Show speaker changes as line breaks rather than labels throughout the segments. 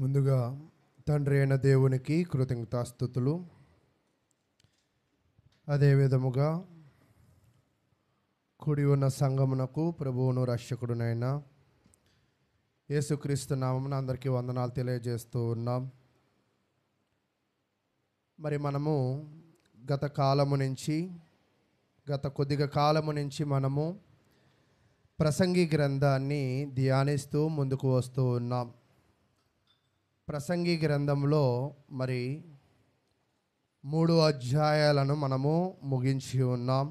ముందుగా తండ్రి అయిన దేవునికి కృతజ్ఞతాస్తుతులు. అదేవిధముగా కూడి ఉన్న సంఘమునకు ప్రభువును రక్షకుడునైన యేసుక్రీస్తు నామమున అందరికీ వందనాలు తెలియజేస్తూ ఉన్నాం. మరి మనము గత కొద్దిగా కాలము నుంచి మనము ప్రసంగి గ్రంథాన్ని ధ్యానిస్తూ ముందుకు వస్తూ ఉన్నాం. ప్రసంగి గ్రంథంలో మరి 3 అధ్యాయాలను మనము ముగించి ఉన్నాం.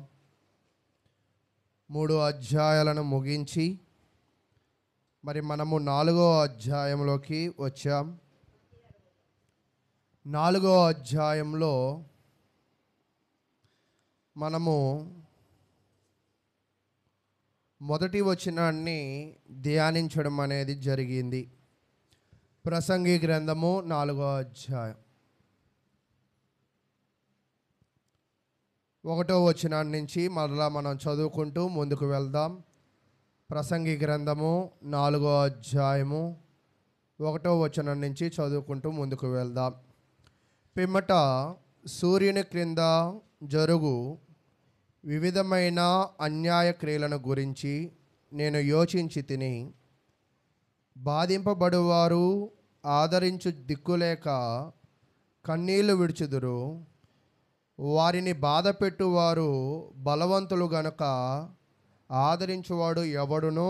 3 అధ్యాయాలను ముగించి మరి మనము 4వ అధ్యాయంలోకి వచ్చాం. 4వ అధ్యాయంలో మనము మొదటి వచనాన్ని ధ్యానించడం అనేది జరిగింది. ప్రసంగి గ్రంథము 4వ అధ్యాయం 1వ వచనం నుంచి మరలా మనం చదువుకుంటూ ముందుకు వెళ్దాం. ప్రసంగి గ్రంథము 4వ అధ్యాయము 1వ వచనం నుంచి చదువుకుంటూ ముందుకు వెళ్దాం. పిమ్మట సూర్యుని క్రింద జరుగు వివిధమైన అన్యాయ క్రియలను గురించి నేను యోచించి తిని, బాధింపబడువారు ఆదరించు దిక్కులేక కన్నీళ్లు విడుచుదురు, వారిని బాధపెట్టువారు బలవంతులు గనుక ఆదరించువాడు ఎవడునూ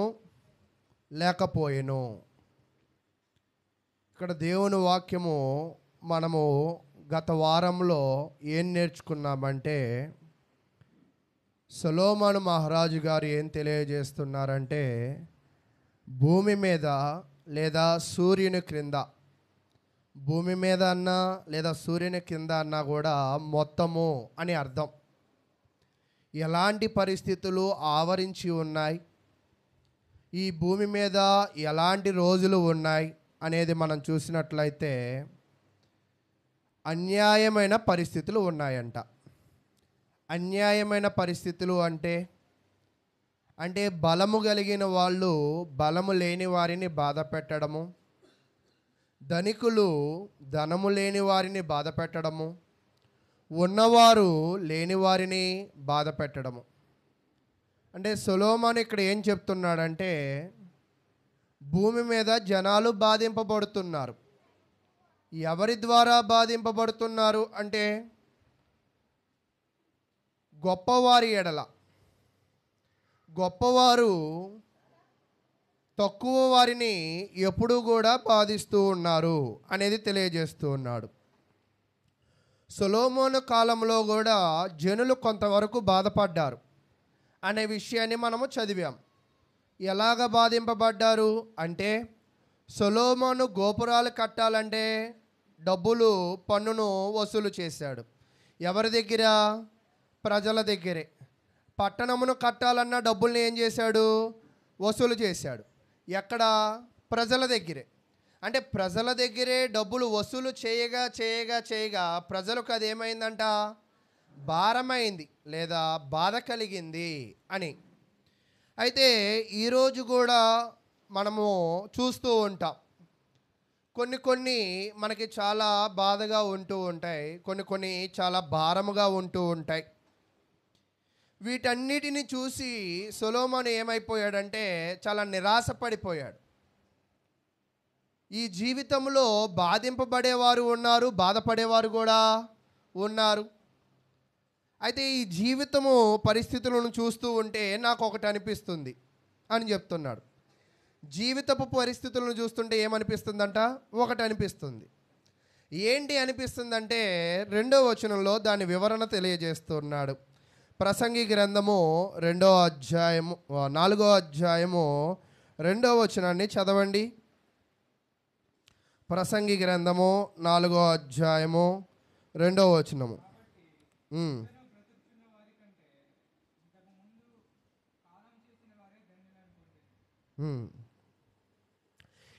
లేకపోయెను. ఇక్కడ దేవుని వాక్యము మనము గత వారంలో ఏం నేర్చుకున్నామంటే, సొలొమోను మహారాజు గారు ఏం తెలియజేస్తున్నారంటే, భూమి మీద లేదా సూర్యుని క్రింద, భూమి మీద అన్నా లేదా సూర్యుని కింద అన్నా కూడా మొత్తము అని అర్థం. ఎలాంటి పరిస్థితులు ఆవరించి ఉన్నాయి, ఈ భూమి మీద ఎలాంటి రోజులు ఉన్నాయి అనేది మనం చూసినట్లయితే అన్యాయమైన పరిస్థితులు ఉన్నాయంట. అన్యాయమైన పరిస్థితులు అంటే బలము కలిగిన వాళ్ళు బలము లేని వారిని బాధ పెట్టడము, ధనికులు ధనము లేని వారిని బాధ పెట్టడము, ఉన్నవారు లేని వారిని బాధ పెట్టడము. అంటే సొలొమోను ఇక్కడ ఏం చెప్తున్నాడంటే, భూమి మీద జనాలు బాధింపబడుతున్నారు. ఎవరి ద్వారా బాధింపబడుతున్నారు అంటే, గొప్పవారి ఎడల. గొప్పవారు తక్కువ వారిని ఎప్పుడూ కూడా బాధిస్తూ ఉన్నారు అనేది తెలియజేస్తూ ఉన్నాడు. సొలొమోను కాలంలో కూడా జనులు కొంతవరకు బాధపడ్డారు అనే విషయాన్ని మనము చదివాం. ఎలాగ బాధింపబడ్డారు అంటే, సొలొమోను గోపురాలు కట్టాలంటే డబ్బులు పన్నును వసూలు చేశాడు. ఎవరి దగ్గర? ప్రజల దగ్గరే. పట్టణమును కట్టాలన్న డబ్బుల్ని ఏం చేశాడు? వసూలు చేశాడు. ఎక్కడ? ప్రజల దగ్గరే. అంటే ప్రజల దగ్గరే డబ్బులు వసూలు చేయగా ప్రజలకు అది ఏమైందంట? భారమైంది లేదా బాధ కలిగింది అని. అయితే ఈరోజు కూడా మనము చూస్తూ ఉంటాం, కొన్ని మనకి చాలా బాధగా ఉంటూ ఉంటాయి, కొన్ని చాలా భారముగా ఉంటూ ఉంటాయి. వీటన్నిటిని చూసి సొలొమోను ఏమైపోయాడంటే చాలా నిరాశపడిపోయాడు. ఈ జీవితంలో బాధింపబడేవారు ఉన్నారు, బాధపడేవారు కూడా ఉన్నారు. అయితే ఈ జీవితము పరిస్థితులను చూస్తూ ఉంటే నాకు ఒకటి అనిపిస్తుంది అని చెప్తున్నాడు. జీవితపు పరిస్థితులను చూస్తుంటే ఏమనిపిస్తుందంట? ఒకటి అనిపిస్తుంది. ఏంటి అనిపిస్తుందంటే, 2వ వచనంలో దాని వివరణ తెలియజేస్తున్నాడు. ప్రసంగి గ్రంథము 4వ అధ్యాయము 2వ వచనాన్ని చదవండి. ప్రసంగి గ్రంథము 4వ అధ్యాయము 2వ వచనము.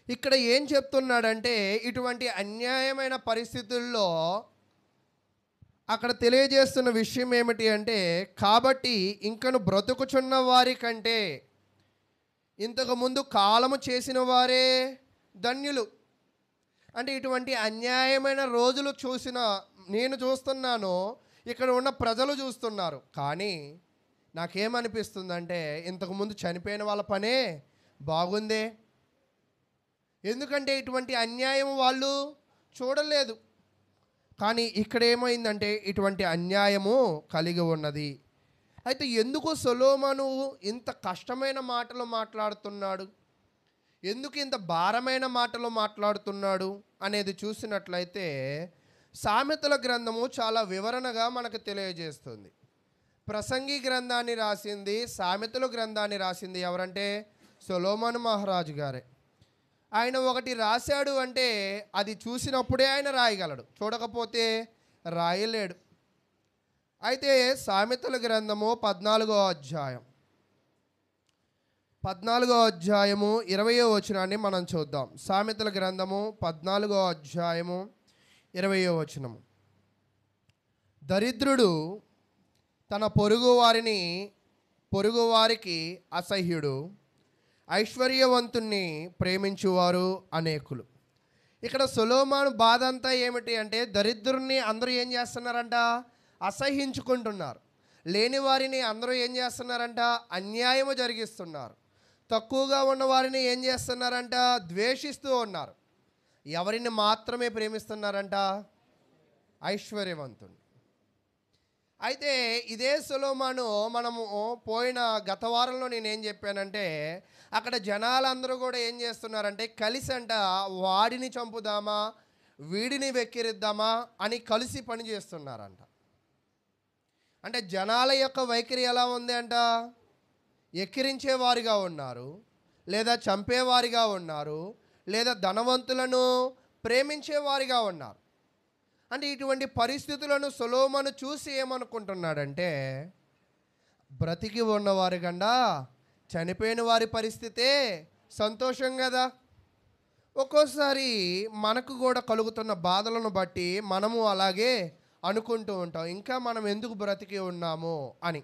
ఇక్కడ ఏం చెప్తున్నాడంటే, ఇటువంటి అన్యాయమైన పరిస్థితుల్లో అక్కడ తెలియజేస్తున్న విషయం ఏమిటి అంటే, కాబట్టి ఇంకను బ్రతుకుచున్న వారి కంటే ఇంతకుముందు కాలము చేసిన వారే ధన్యులు. అంటే ఇటువంటి అన్యాయమైన రోజులు నేను చూస్తున్నాను, ఇక్కడ ఉన్న ప్రజలు చూస్తున్నారు. కానీ నాకేమనిపిస్తుందంటే ఇంతకుముందు చనిపోయిన వాళ్ళ పనే బాగుందే. ఎందుకంటే ఇటువంటి అన్యాయం వాళ్ళు చూడలేదు. కానీ ఇక్కడ ఏమైందంటే ఇటువంటి అన్యాయము కలిగి ఉన్నది. అయితే ఎందుకు సొలొమోను ఇంత కష్టమైన మాటలు మాట్లాడుతున్నాడు, ఎందుకు ఇంత భారమైన మాటలు మాట్లాడుతున్నాడు అనేది చూసినట్లయితే సామెతల గ్రంథము చాలా వివరణగా మనకు తెలియజేస్తుంది. ప్రసంగి గ్రంథాన్ని రాసింది, సామెతల గ్రంథాన్ని రాసింది ఎవరంటే సొలొమోను మహారాజు గారే. ఆయన ఒకటి రాశాడు అంటే అది చూసినప్పుడే ఆయన రాయగలడు, చూడకపోతే రాయలేడు. అయితే సామెతల గ్రంథము 14వ అధ్యాయం 20వ వచనాన్ని మనం చూద్దాం. సామెతల గ్రంథము 14వ అధ్యాయము 20వ వచనము. దరిద్రుడు తన పొరుగువారికి అసహ్యుడు, ఐశ్వర్యవంతుణ్ణి ప్రేమించువారు అనేకులు. ఇక్కడ సొలొమోను బాధ అంతా ఏమిటి అంటే దరిద్రుణ్ణి అందరూ ఏం చేస్తున్నారంట, అసహ్యించుకుంటున్నారు. లేని వారిని అందరూ ఏం చేస్తున్నారంట, అన్యాయము జరిగిస్తున్నారు. తక్కువగా ఉన్న వారిని ఏం చేస్తున్నారంట, ద్వేషిస్తూ ఉన్నారు. ఎవరిని మాత్రమే ప్రేమిస్తున్నారంట, ఐశ్వర్యవంతుని. అయితే ఇదే సొలొమోను మనము పోయిన గత వారంలో నేనేం చెప్పానంటే అక్కడ జనాలందరూ కూడా ఏం చేస్తున్నారంటే కలిసి అంట వాడిని చంపుదామా వీడిని వెక్కిరిద్దామా అని కలిసి పని చేస్తున్నారంట. అంటే జనాల యొక్క వైఖరి ఎలా ఉంది అంట, ఎక్కిరించేవారిగా ఉన్నారు, లేదా చంపేవారిగా ఉన్నారు, లేదా ధనవంతులను ప్రేమించేవారిగా ఉన్నారు. అంటే ఇటువంటి పరిస్థితులను సొలొమోను చూసి ఏమనుకుంటున్నాడంటే బ్రతికి ఉన్నవారి కన్నా చనిపోయిన వారి పరిస్థితే సంతోషం కదా. ఒక్కోసారి మనకు కూడా కలుగుతున్న బాధలను బట్టి మనము అలాగే అనుకుంటూ ఉంటాం, ఇంకా మనం ఎందుకు బ్రతికి ఉన్నాము అని.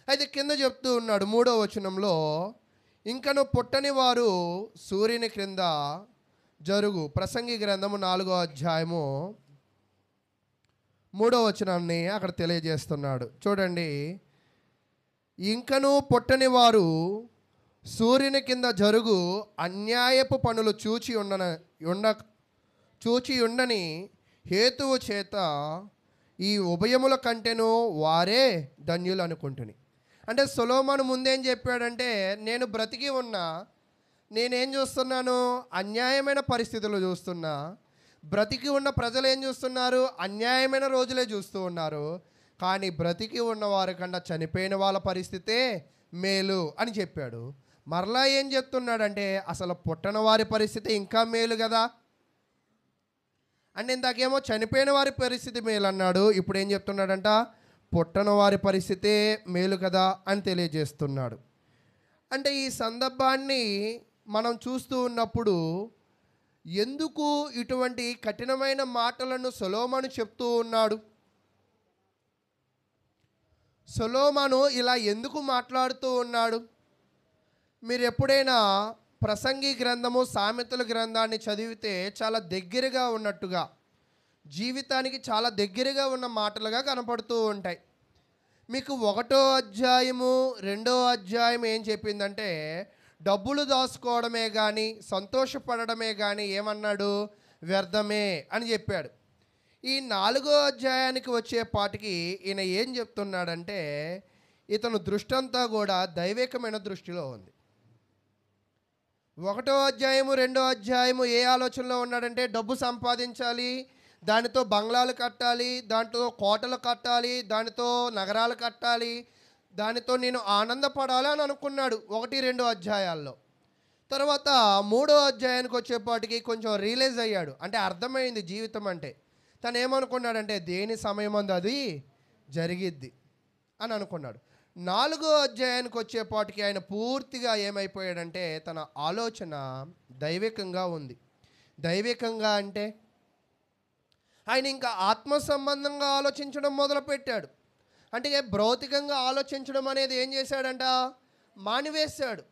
అయితే కింద చెప్తూ ఉన్నాడు 3వ వచనంలో, ఇంకను పుట్టని వారు సూర్యుని క్రింద జరుగు. ప్రసంగి గ్రంథము 4వ అధ్యాయము 3వ వచనాన్ని అక్కడ తెలియజేస్తున్నాడు. చూడండి, ఇంకను పుట్టని వారు సూర్యుని కింద జరుగు అన్యాయపు పనులు చూచి ఉండని హేతువు చేత ఈ ఉభయముల కంటేనూ వారే ధన్యులు అనుకుంటుని. అంటే సొలొమోను ముందేం చెప్పాడంటే నేను బ్రతికి ఉన్నా, నేనేం చూస్తున్నాను, అన్యాయమైన పరిస్థితులు చూస్తున్నా. బ్రతికి ఉన్న ప్రజలు ఏం చూస్తున్నారు, అన్యాయమైన రోజులే చూస్తూ ఉన్నారు. కానీ బ్రతికి ఉన్నవారి కన్నా చనిపోయిన వాళ్ళ పరిస్థితే మేలు అని చెప్పాడు. మరలా ఏం చెప్తున్నాడంటే అసలు పుట్టని వారి పరిస్థితి ఇంకా మేలు కదా. అంటే ఇందాకేమో చనిపోయిన వారి పరిస్థితి మేలు అన్నాడు, ఇప్పుడు ఏం చెప్తున్నాడంట, పుట్టని వారి పరిస్థితే మేలు కదా అని తెలియజేస్తున్నాడు. అంటే ఈ సందర్భాన్ని మనం చూస్తూ ఉన్నప్పుడు ఎందుకు ఇటువంటి కఠినమైన మాటలను సొలొమోను చెప్తూ ఉన్నాడు, సొలొమోను ఇలా ఎందుకు మాట్లాడుతూ ఉన్నాడు? మీరు ఎప్పుడైనా ప్రసంగి గ్రంథము సామెతల గ్రంథాన్ని చదివితే చాలా దగ్గరగా ఉన్నట్టుగా, జీవితానికి చాలా దగ్గరగా ఉన్న మాటలుగా కనపడుతూ ఉంటాయి. మీకు 1వ అధ్యాయము 2వ అధ్యాయం ఏం చెప్పిందంటే డబ్బులు దాచుకోవడమే కానీ సంతోషపడడమే కానీ ఏమన్నాడు, వ్యర్థమే అని చెప్పాడు. ఈ 4వ అధ్యాయానికి వచ్చేపాటికి ఈయన ఏం చెప్తున్నాడంటే ఇతను దృష్టి అంతా కూడా దైవికమైన దృష్టిలో ఉంది. 1వ అధ్యాయము 2వ అధ్యాయము ఏ ఆలోచనలో ఉన్నాడంటే డబ్బు సంపాదించాలి, దానితో బంగ్లాలు కట్టాలి, దాంతో కోటలు కట్టాలి, దానితో నగరాలు కట్టాలి, దానితో నేను ఆనందపడాలి అని అనుకున్నాడు 1-2 అధ్యాయాల్లో. తర్వాత 3వ అధ్యాయానికి వచ్చేపాటికి కొంచెం రియలైజ్ అయ్యాడు, అంటే అర్థమైంది జీవితం అంటే. తను ఏమనుకున్నాడంటే దేని సమయం అందు అది జరిగిద్ది అని అనుకున్నాడు. 4వ అధ్యాయానికి వచ్చేపాటికి ఆయన పూర్తిగా ఏమైపోయాడంటే తన ఆలోచన దైవికంగా ఉంది. దైవికంగా అంటే ఆయన ఇంకా ఆత్మ సంబంధంగా ఆలోచించడం మొదలుపెట్టాడు. అంటే భౌతికంగా ఆలోచించడం అనేది ఏం చేశాడంట, మానివేశాడు.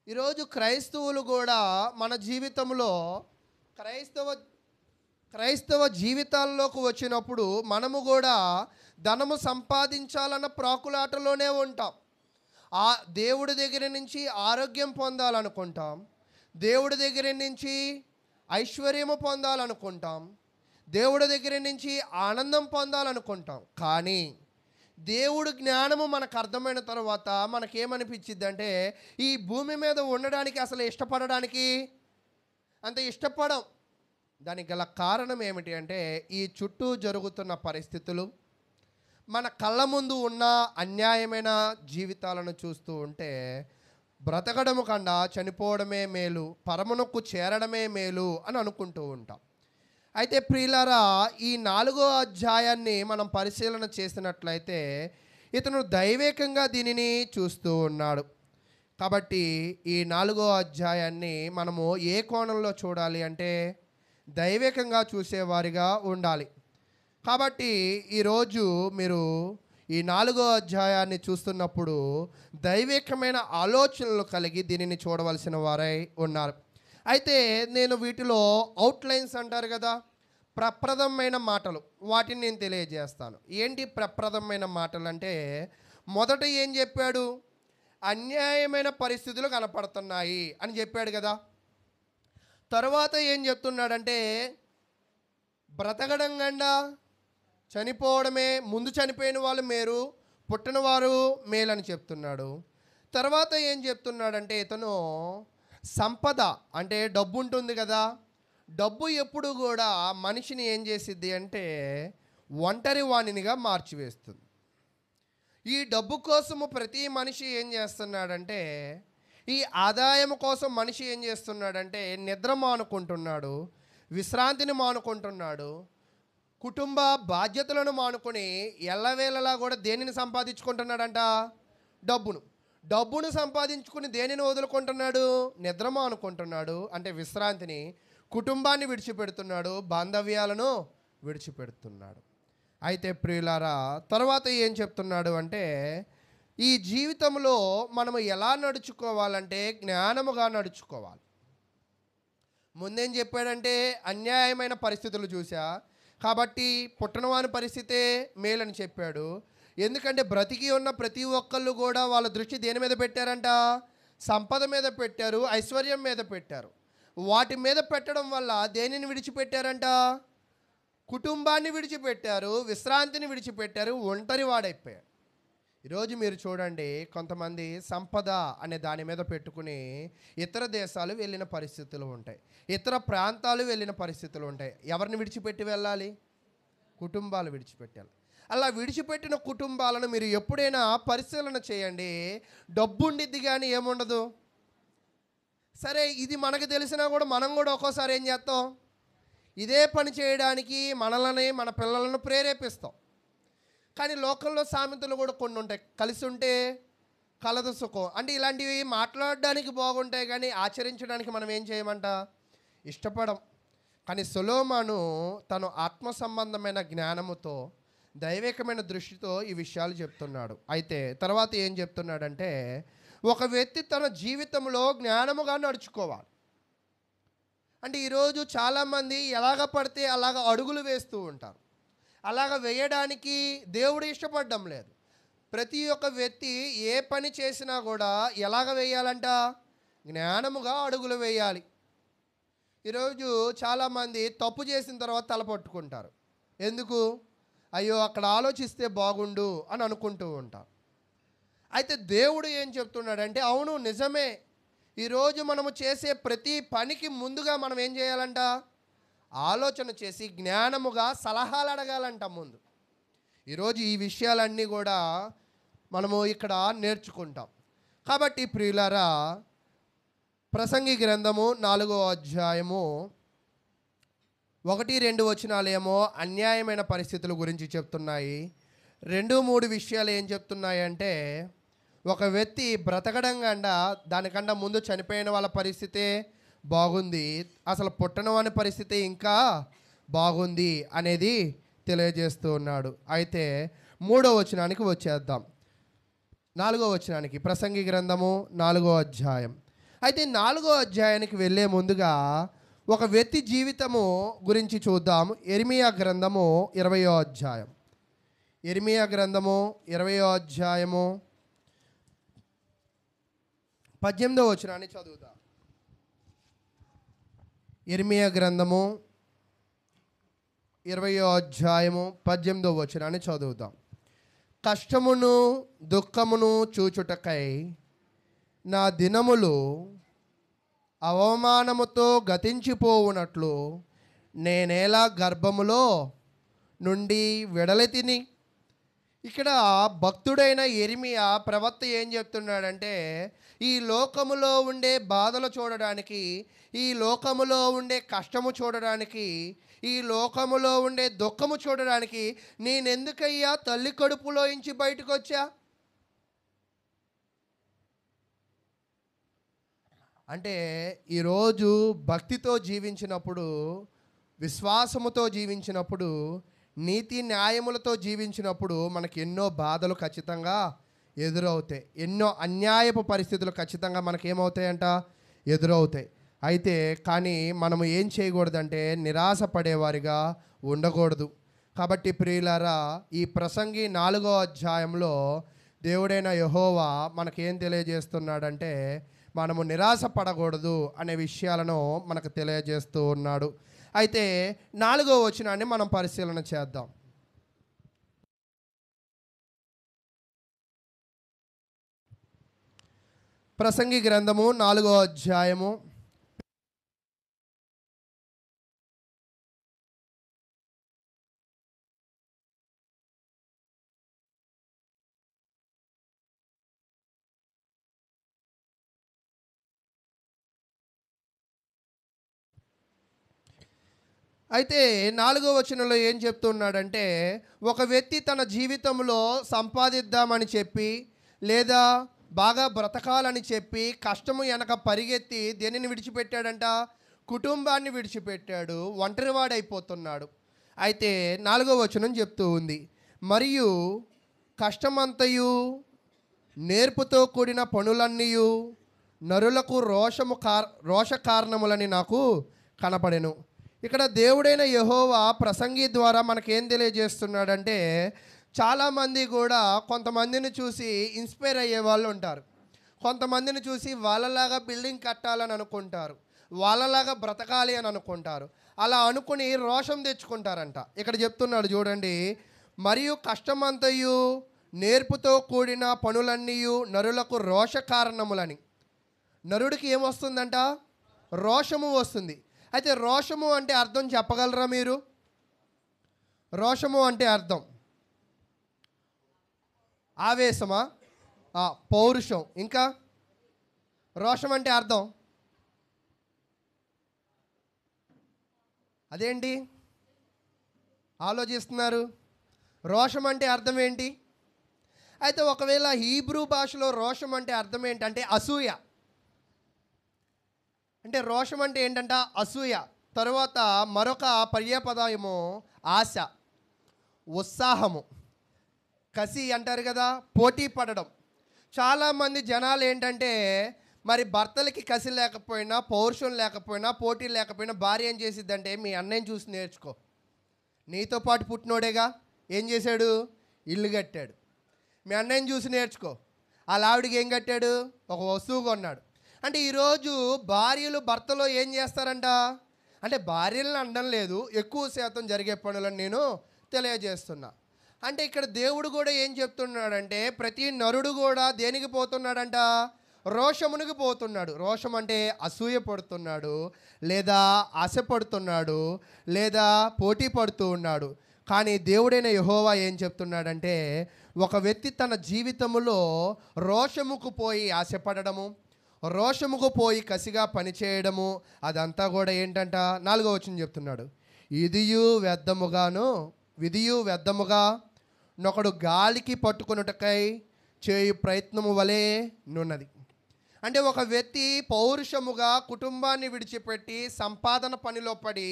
ఈరోజు క్రైస్తవులు కూడా మన జీవితంలో క్రైస్తవ క్రైస్తవ జీవితాల్లోకి వచ్చినప్పుడు మనము కూడా ధనము సంపాదించాలన్న ప్రాకులాటలోనే ఉంటాం. ఆ దేవుడి దగ్గర నుంచి ఆరోగ్యం పొందాలనుకుంటాం, దేవుడి దగ్గర నుంచి ఐశ్వర్యము పొందాలనుకుంటాం, దేవుడి దగ్గర నుంచి ఆనందం పొందాలనుకుంటాం. కానీ దేవుడు జ్ఞానము మనకు అర్థమైన తర్వాత మనకేమనిపించిద్ది అంటే, ఈ భూమి మీద ఉండడానికి అసలు ఇష్టపడడానికి అంత ఇష్టపడం. దానికి గల కారణం ఏమిటి అంటే, ఈ చుట్టూ జరుగుతున్న పరిస్థితులు, మన కళ్ళ ముందు ఉన్న అన్యాయమైన జీవితాలను చూస్తూ ఉంటే బ్రతకడము కన్నా చనిపోవడమే మేలు, పరమునకు చేరడమే మేలు అని అనుకుంటూ ఉంటాం. అయితే ప్రియులారా, ఈ 4వ అధ్యాయాన్ని మనం పరిశీలన చేసినట్లయితే ఇతను దైవేకంగా దీనిని చూస్తూ ఉన్నాడు. కాబట్టి ఈ 4వ అధ్యాయాన్ని మనము ఏ కోణంలో చూడాలి అంటే దైవేకంగా చూసేవారిగా ఉండాలి. కాబట్టి ఈరోజు మీరు ఈ 4వ అధ్యాయాన్ని చూస్తున్నప్పుడు దైవికమైన ఆలోచనలు కలిగి దీనిని చూడవలసిన వారై ఉన్నారు. అయితే నేను వీటిలో అవుట్లైన్స్ అంటారు కదా, ప్రప్రదమైన మాటలు, వాటిని నేను తెలియజేస్తాను. ఏంటి ప్రప్రదమైన మాటలు అంటే, మొదట ఏం చెప్పాడు? అన్యాయమైన పరిస్థితులు కనపడుతున్నాయి అని చెప్పాడు కదా. తర్వాత ఏం చెప్తున్నాడంటే, బ్రతకడం కన్నా చనిపోవడమే, ముందు చనిపోయిన వాళ్ళు మేరు, పుట్టినవారు మేలని చెప్తున్నాడు. తర్వాత ఏం చెప్తున్నాడంటే, ఇతను సంపద అంటే డబ్బు ఉంటుంది కదా, డబ్బు ఎప్పుడు కూడా మనిషిని ఏం చేసిద్ది అంటే ఒంటరి వాణినిగా మార్చివేస్తుంది. ఈ డబ్బు కోసము ప్రతి మనిషి ఏం చేస్తున్నాడంటే, ఈ ఆదాయం కోసం మనిషి ఏం చేస్తున్నాడంటే నిద్ర మానుకుంటున్నాడు, విశ్రాంతిని మానుకుంటున్నాడు, కుటుంబ బాధ్యతలను మానుకొని ఎల్లవేళలా కూడా దేనిని సంపాదించుకుంటున్నాడంట? డబ్బును సంపాదించుకుని దేనిని వదులుకుంటున్నాడు? నిద్ర మానుకుంటున్నాడు, అంటే విశ్రాంతిని, కుటుంబాన్ని విడిచిపెడుతున్నాడు, బాంధవ్యాలను విడిచిపెడుతున్నాడు. అయితే ప్రియులారా, తర్వాత ఏం చెప్తున్నాడు అంటే, ఈ జీవితంలో మనము ఎలా నడుచుకోవాలంటే జ్ఞానముగా నడుచుకోవాలి. ముందేం చెప్పాడంటే, అన్యాయమైన పరిస్థితులు చూసా కాబట్టి పుట్టనవాని పరిస్థితే మేలని చెప్పాడు. ఎందుకంటే బ్రతికి ఉన్న ప్రతి ఒక్కళ్ళు కూడా వాళ్ళ దృష్టి దేని మీద పెట్టారంట? సంపద మీద పెట్టారు, ఐశ్వర్యం మీద పెట్టారు. వాటి మీద పెట్టడం వల్ల దేనిని విడిచిపెట్టారంట? కుటుంబాన్ని విడిచిపెట్టారు, విశ్రాంతిని విడిచిపెట్టారు, ఒంటరి వాడైపోయాడు. ఈరోజు మీరు చూడండి, కొంతమంది సంపద అనే దాని మీద పెట్టుకుని ఇతర దేశాలు వెళ్ళిన పరిస్థితులు ఉంటాయి, ఇతర ప్రాంతాలు వెళ్ళిన పరిస్థితులు ఉంటాయి. ఎవరిని విడిచిపెట్టి వెళ్ళాలి? కుటుంబాలు విడిచిపెట్టాలి. అలా విడిచిపెట్టిన కుటుంబాలను మీరు ఎప్పుడైనా పరిశీలన చేయండి, డబ్బు ఉండిద్ది కానీ ఏముండదు. సరే, ఇది మనకు తెలిసినా కూడా మనం కూడా ఒక్కోసారి ఏం చేస్తాం? ఇదే పని చేయడానికి మనల్ని, మన పిల్లలను ప్రేరేపిస్తాం. కానీ లోకంలో సామెతలు కూడా కొన్ని ఉంటాయి, కలిసి ఉంటే కలదు సుఖం అంటే. ఇలాంటివి మాట్లాడడానికి బాగుంటాయి కానీ ఆచరించడానికి మనం ఏం చేయమంట? ఇష్టపడం. కానీ సొలొమోను తను ఆత్మ సంబంధమైన జ్ఞానముతో, దైవికమైన దృష్టితో ఈ విషయాలు చెప్తున్నాడు. అయితే తర్వాత ఏం చెప్తున్నాడంటే, ఒక వ్యక్తి తన జీవితంలో జ్ఞానముగా నడుచుకోవాలి. అంటే ఈరోజు చాలామంది ఎలాగ పడితే అలాగ అడుగులు వేస్తూ ఉంటారు. అలాగ వేయడానికి దేవుడు ఇష్టపడడం లేదు. ప్రతి ఒక్క వ్యక్తి ఏ పని చేసినా కూడా ఎలాగ వేయాలంట? జ్ఞానముగా అడుగులు వేయాలి. ఈరోజు చాలామంది తప్పు చేసిన తర్వాత తలపట్టుకుంటారు. ఎందుకు? అయ్యో అక్కడ ఆలోచిస్తే బాగుండు అని అనుకుంటూ ఉంటారు. అయితే దేవుడు ఏం చెప్తున్నాడంటే, అవును నిజమే, ఈరోజు మనము చేసే ప్రతి పనికి ముందుగా మనం ఏం చేయాలంట? ఆలోచన చేసి జ్ఞానముగా సలహాలు అడగాలంట ముందు. ఈరోజు ఈ విషయాలన్నీ కూడా మనము ఇక్కడ నేర్చుకుంటాం. కాబట్టి ప్రియులారా, ప్రసంగి గ్రంథము 4వ అధ్యాయము 1-2 వచనాలేమో అన్యాయమైన పరిస్థితుల గురించి చెప్తున్నాయి. 2-3 విషయాలు ఏం చెప్తున్నాయంటే, ఒక వ్యక్తి బ్రతకడం కన్నా దానికన్నా ముందు చనిపోయిన వాళ్ళ పరిస్థితే బాగుంది, అసలు పుట్టనవాని పరిస్థితి ఇంకా బాగుంది అనేది తెలియజేస్తూ ఉన్నాడు. అయితే 3వ వచనానికి వచ్చేద్దాం. 4వ వచనానికి, ప్రసంగి గ్రంథము 4వ అధ్యాయం. అయితే 4వ అధ్యాయానికి వెళ్ళే ముందుగా ఒక వ్యక్తి జీవితము గురించి చూద్దాం. ఇర్మియా గ్రంథము 20వ అధ్యాయం. ఇర్మియా గ్రంథము 20వ అధ్యాయము 18వ వచనాన్ని చదువుదాం. ఇర్మియా గ్రంథము 20వ అధ్యాయము 18వ వచనాన్ని చదువుదాం. కష్టమును దుఃఖమును చూచుటకై నా దినములు అవమానముతో గతించిపోవునట్లు నేనేలా గర్భములో నుండి వెడలెతిని. ఇక్కడ భక్తుడైన ఇర్మియా ప్రవక్త ఏం చెప్తున్నాడంటే, ఈ లోకములో ఉండే బాధలు చూడడానికి, ఈ లోకములో ఉండే కష్టము చూడడానికి, ఈ లోకములో ఉండే దుఃఖము చూడడానికి నేనెందుకయ్యా తల్లి కడుపులో నుంచి బయటకు వచ్చా? అంటే ఈరోజు భక్తితో జీవించినప్పుడు, విశ్వాసముతో జీవించినప్పుడు, నీతి న్యాయములతో జీవించినప్పుడు మనకి ఎన్నో బాధలు ఖచ్చితంగా ఎదురవుతాయి. ఎన్నో అన్యాయపు పరిస్థితులు ఖచ్చితంగా మనకేమవుతాయంట, ఎదురవుతాయి. అయితే కానీ మనము ఏం చేయకూడదంటే నిరాశపడేవారిగా ఉండకూడదు. కాబట్టి ప్రియులారా, ఈ ప్రసంగి 4వ అధ్యాయంలో దేవుడైన యెహోవా మనకేం తెలియజేస్తున్నాడంటే, మనము నిరాశపడకూడదు అనే విషయాలను మనకు తెలియజేస్తూ ఉన్నాడు. అయితే 4వ వచనాన్ని మనం పరిశీలన చేద్దాం. ప్రసంగి గ్రంథము 4వ అధ్యాయము అయితే 4వ వచనంలో ఏం చెప్తున్నాడంటే, ఒక వ్యక్తి తన జీవితంలో సంపాదిద్దామని చెప్పి, లేదా బాగా బ్రతకాలని చెప్పి కష్టము వెనక పరిగెత్తి దేనిని విడిచిపెట్టాడంట, కుటుంబాన్ని విడిచిపెట్టాడు, ఒంటరివాడైపోతున్నాడు. అయితే 4వ వచనం చెప్తూ ఉంది, మరియు కష్టమంతయు నేర్పుతో కూడిన పనులన్నీయు నరులకు రోష కారణములని నాకు కనపడెను. ఇక్కడ దేవుడైన యెహోవా ప్రసంగి ద్వారా మనకేం తెలియజేస్తున్నాడంటే, చాలామంది కూడా కొంతమందిని చూసి ఇన్స్పైర్ అయ్యే వాళ్ళు ఉంటారు. కొంతమందిని చూసి వాళ్ళలాగా బిల్డింగ్ కట్టాలని అనుకుంటారు, వాళ్ళలాగా బ్రతకాలి అని అనుకుంటారు. అలా అనుకుని రోషం తెచ్చుకుంటారంట. ఇక్కడ చెప్తున్నాడు చూడండి, మరియు కష్టమంతయు నేర్పుతో కూడిన పనులన్నీయు నరులకు రోష కారణములని. నరుడికి ఏమొస్తుందంట, రోషము వస్తుంది. అయితే రోషము అంటే అర్థం చెప్పగలరా మీరు? రోషము అంటే అర్థం ఆవేశమా, పౌరుషం, ఇంకా రోషం అంటే అర్థం అదేంటి ఆలోచిస్తున్నారు? రోషం అంటే అర్థం ఏంటి? అయితే ఒకవేళ హీబ్రూ భాషలో రోషం అంటే అర్థం ఏంటంటే అసూయ. అంటే రోషం అంటే ఏంటంట, అసూయ. తరువాత మరొక పర్యాపదము ఆశ, ఉత్సాహము, కసి అంటారు కదా, పోటీ పడడం. చాలామంది జనాలు ఏంటంటే, మరి భర్తలకి కసి లేకపోయినా, పౌరుషం లేకపోయినా, పోటీ లేకపోయినా భార్య ఏం చేసిద్దంటే, మీ అన్నయ్యని చూసి నేర్చుకో, నీతో పాటు పుట్టినోడేగా, ఏం చేశాడు, ఇల్లు కట్టాడు. మీ అన్నయ్యని చూసి నేర్చుకో, వాళ్ళ ఆవిడికి ఏం కట్టాడు, ఒక వస్తువు కొన్నాడు. అంటే ఈరోజు భార్యలు భర్తలో ఏం చేస్తారంట, అంటే భార్యలను అనడం లేదు, ఎక్కువ శాతం జరిగే పనులను నేను తెలియజేస్తున్నా. అంటే ఇక్కడ దేవుడు కూడా ఏం చెప్తున్నాడంటే, ప్రతి నరుడు కూడా దేనికి పోతున్నాడంట, రోషమునికి పోతున్నాడు. రోషం అంటే అసూయ పడుతున్నాడు, లేదా ఆశపడుతున్నాడు, లేదా పోటీ పడుతూ ఉన్నాడు. కానీ దేవుడైన యెహోవా ఏం చెప్తున్నాడంటే, ఒక వ్యక్తి తన జీవితంలో రోషముకు పోయి ఆశపడడము, రోషముకు పోయి కసిగా పనిచేయడము, అదంతా కూడా ఏంటంట, 4వ వచనం చెప్తున్నాడు, విధియు వ్యర్థముగా నొకడు గాలికి పట్టుకొనుటకై చేయు ప్రయత్నము వలె నున్నది. అంటే ఒక వ్యక్తి పౌరుషముగా కుటుంబాన్ని విడిచిపెట్టి సంపాదన పనిలో పడి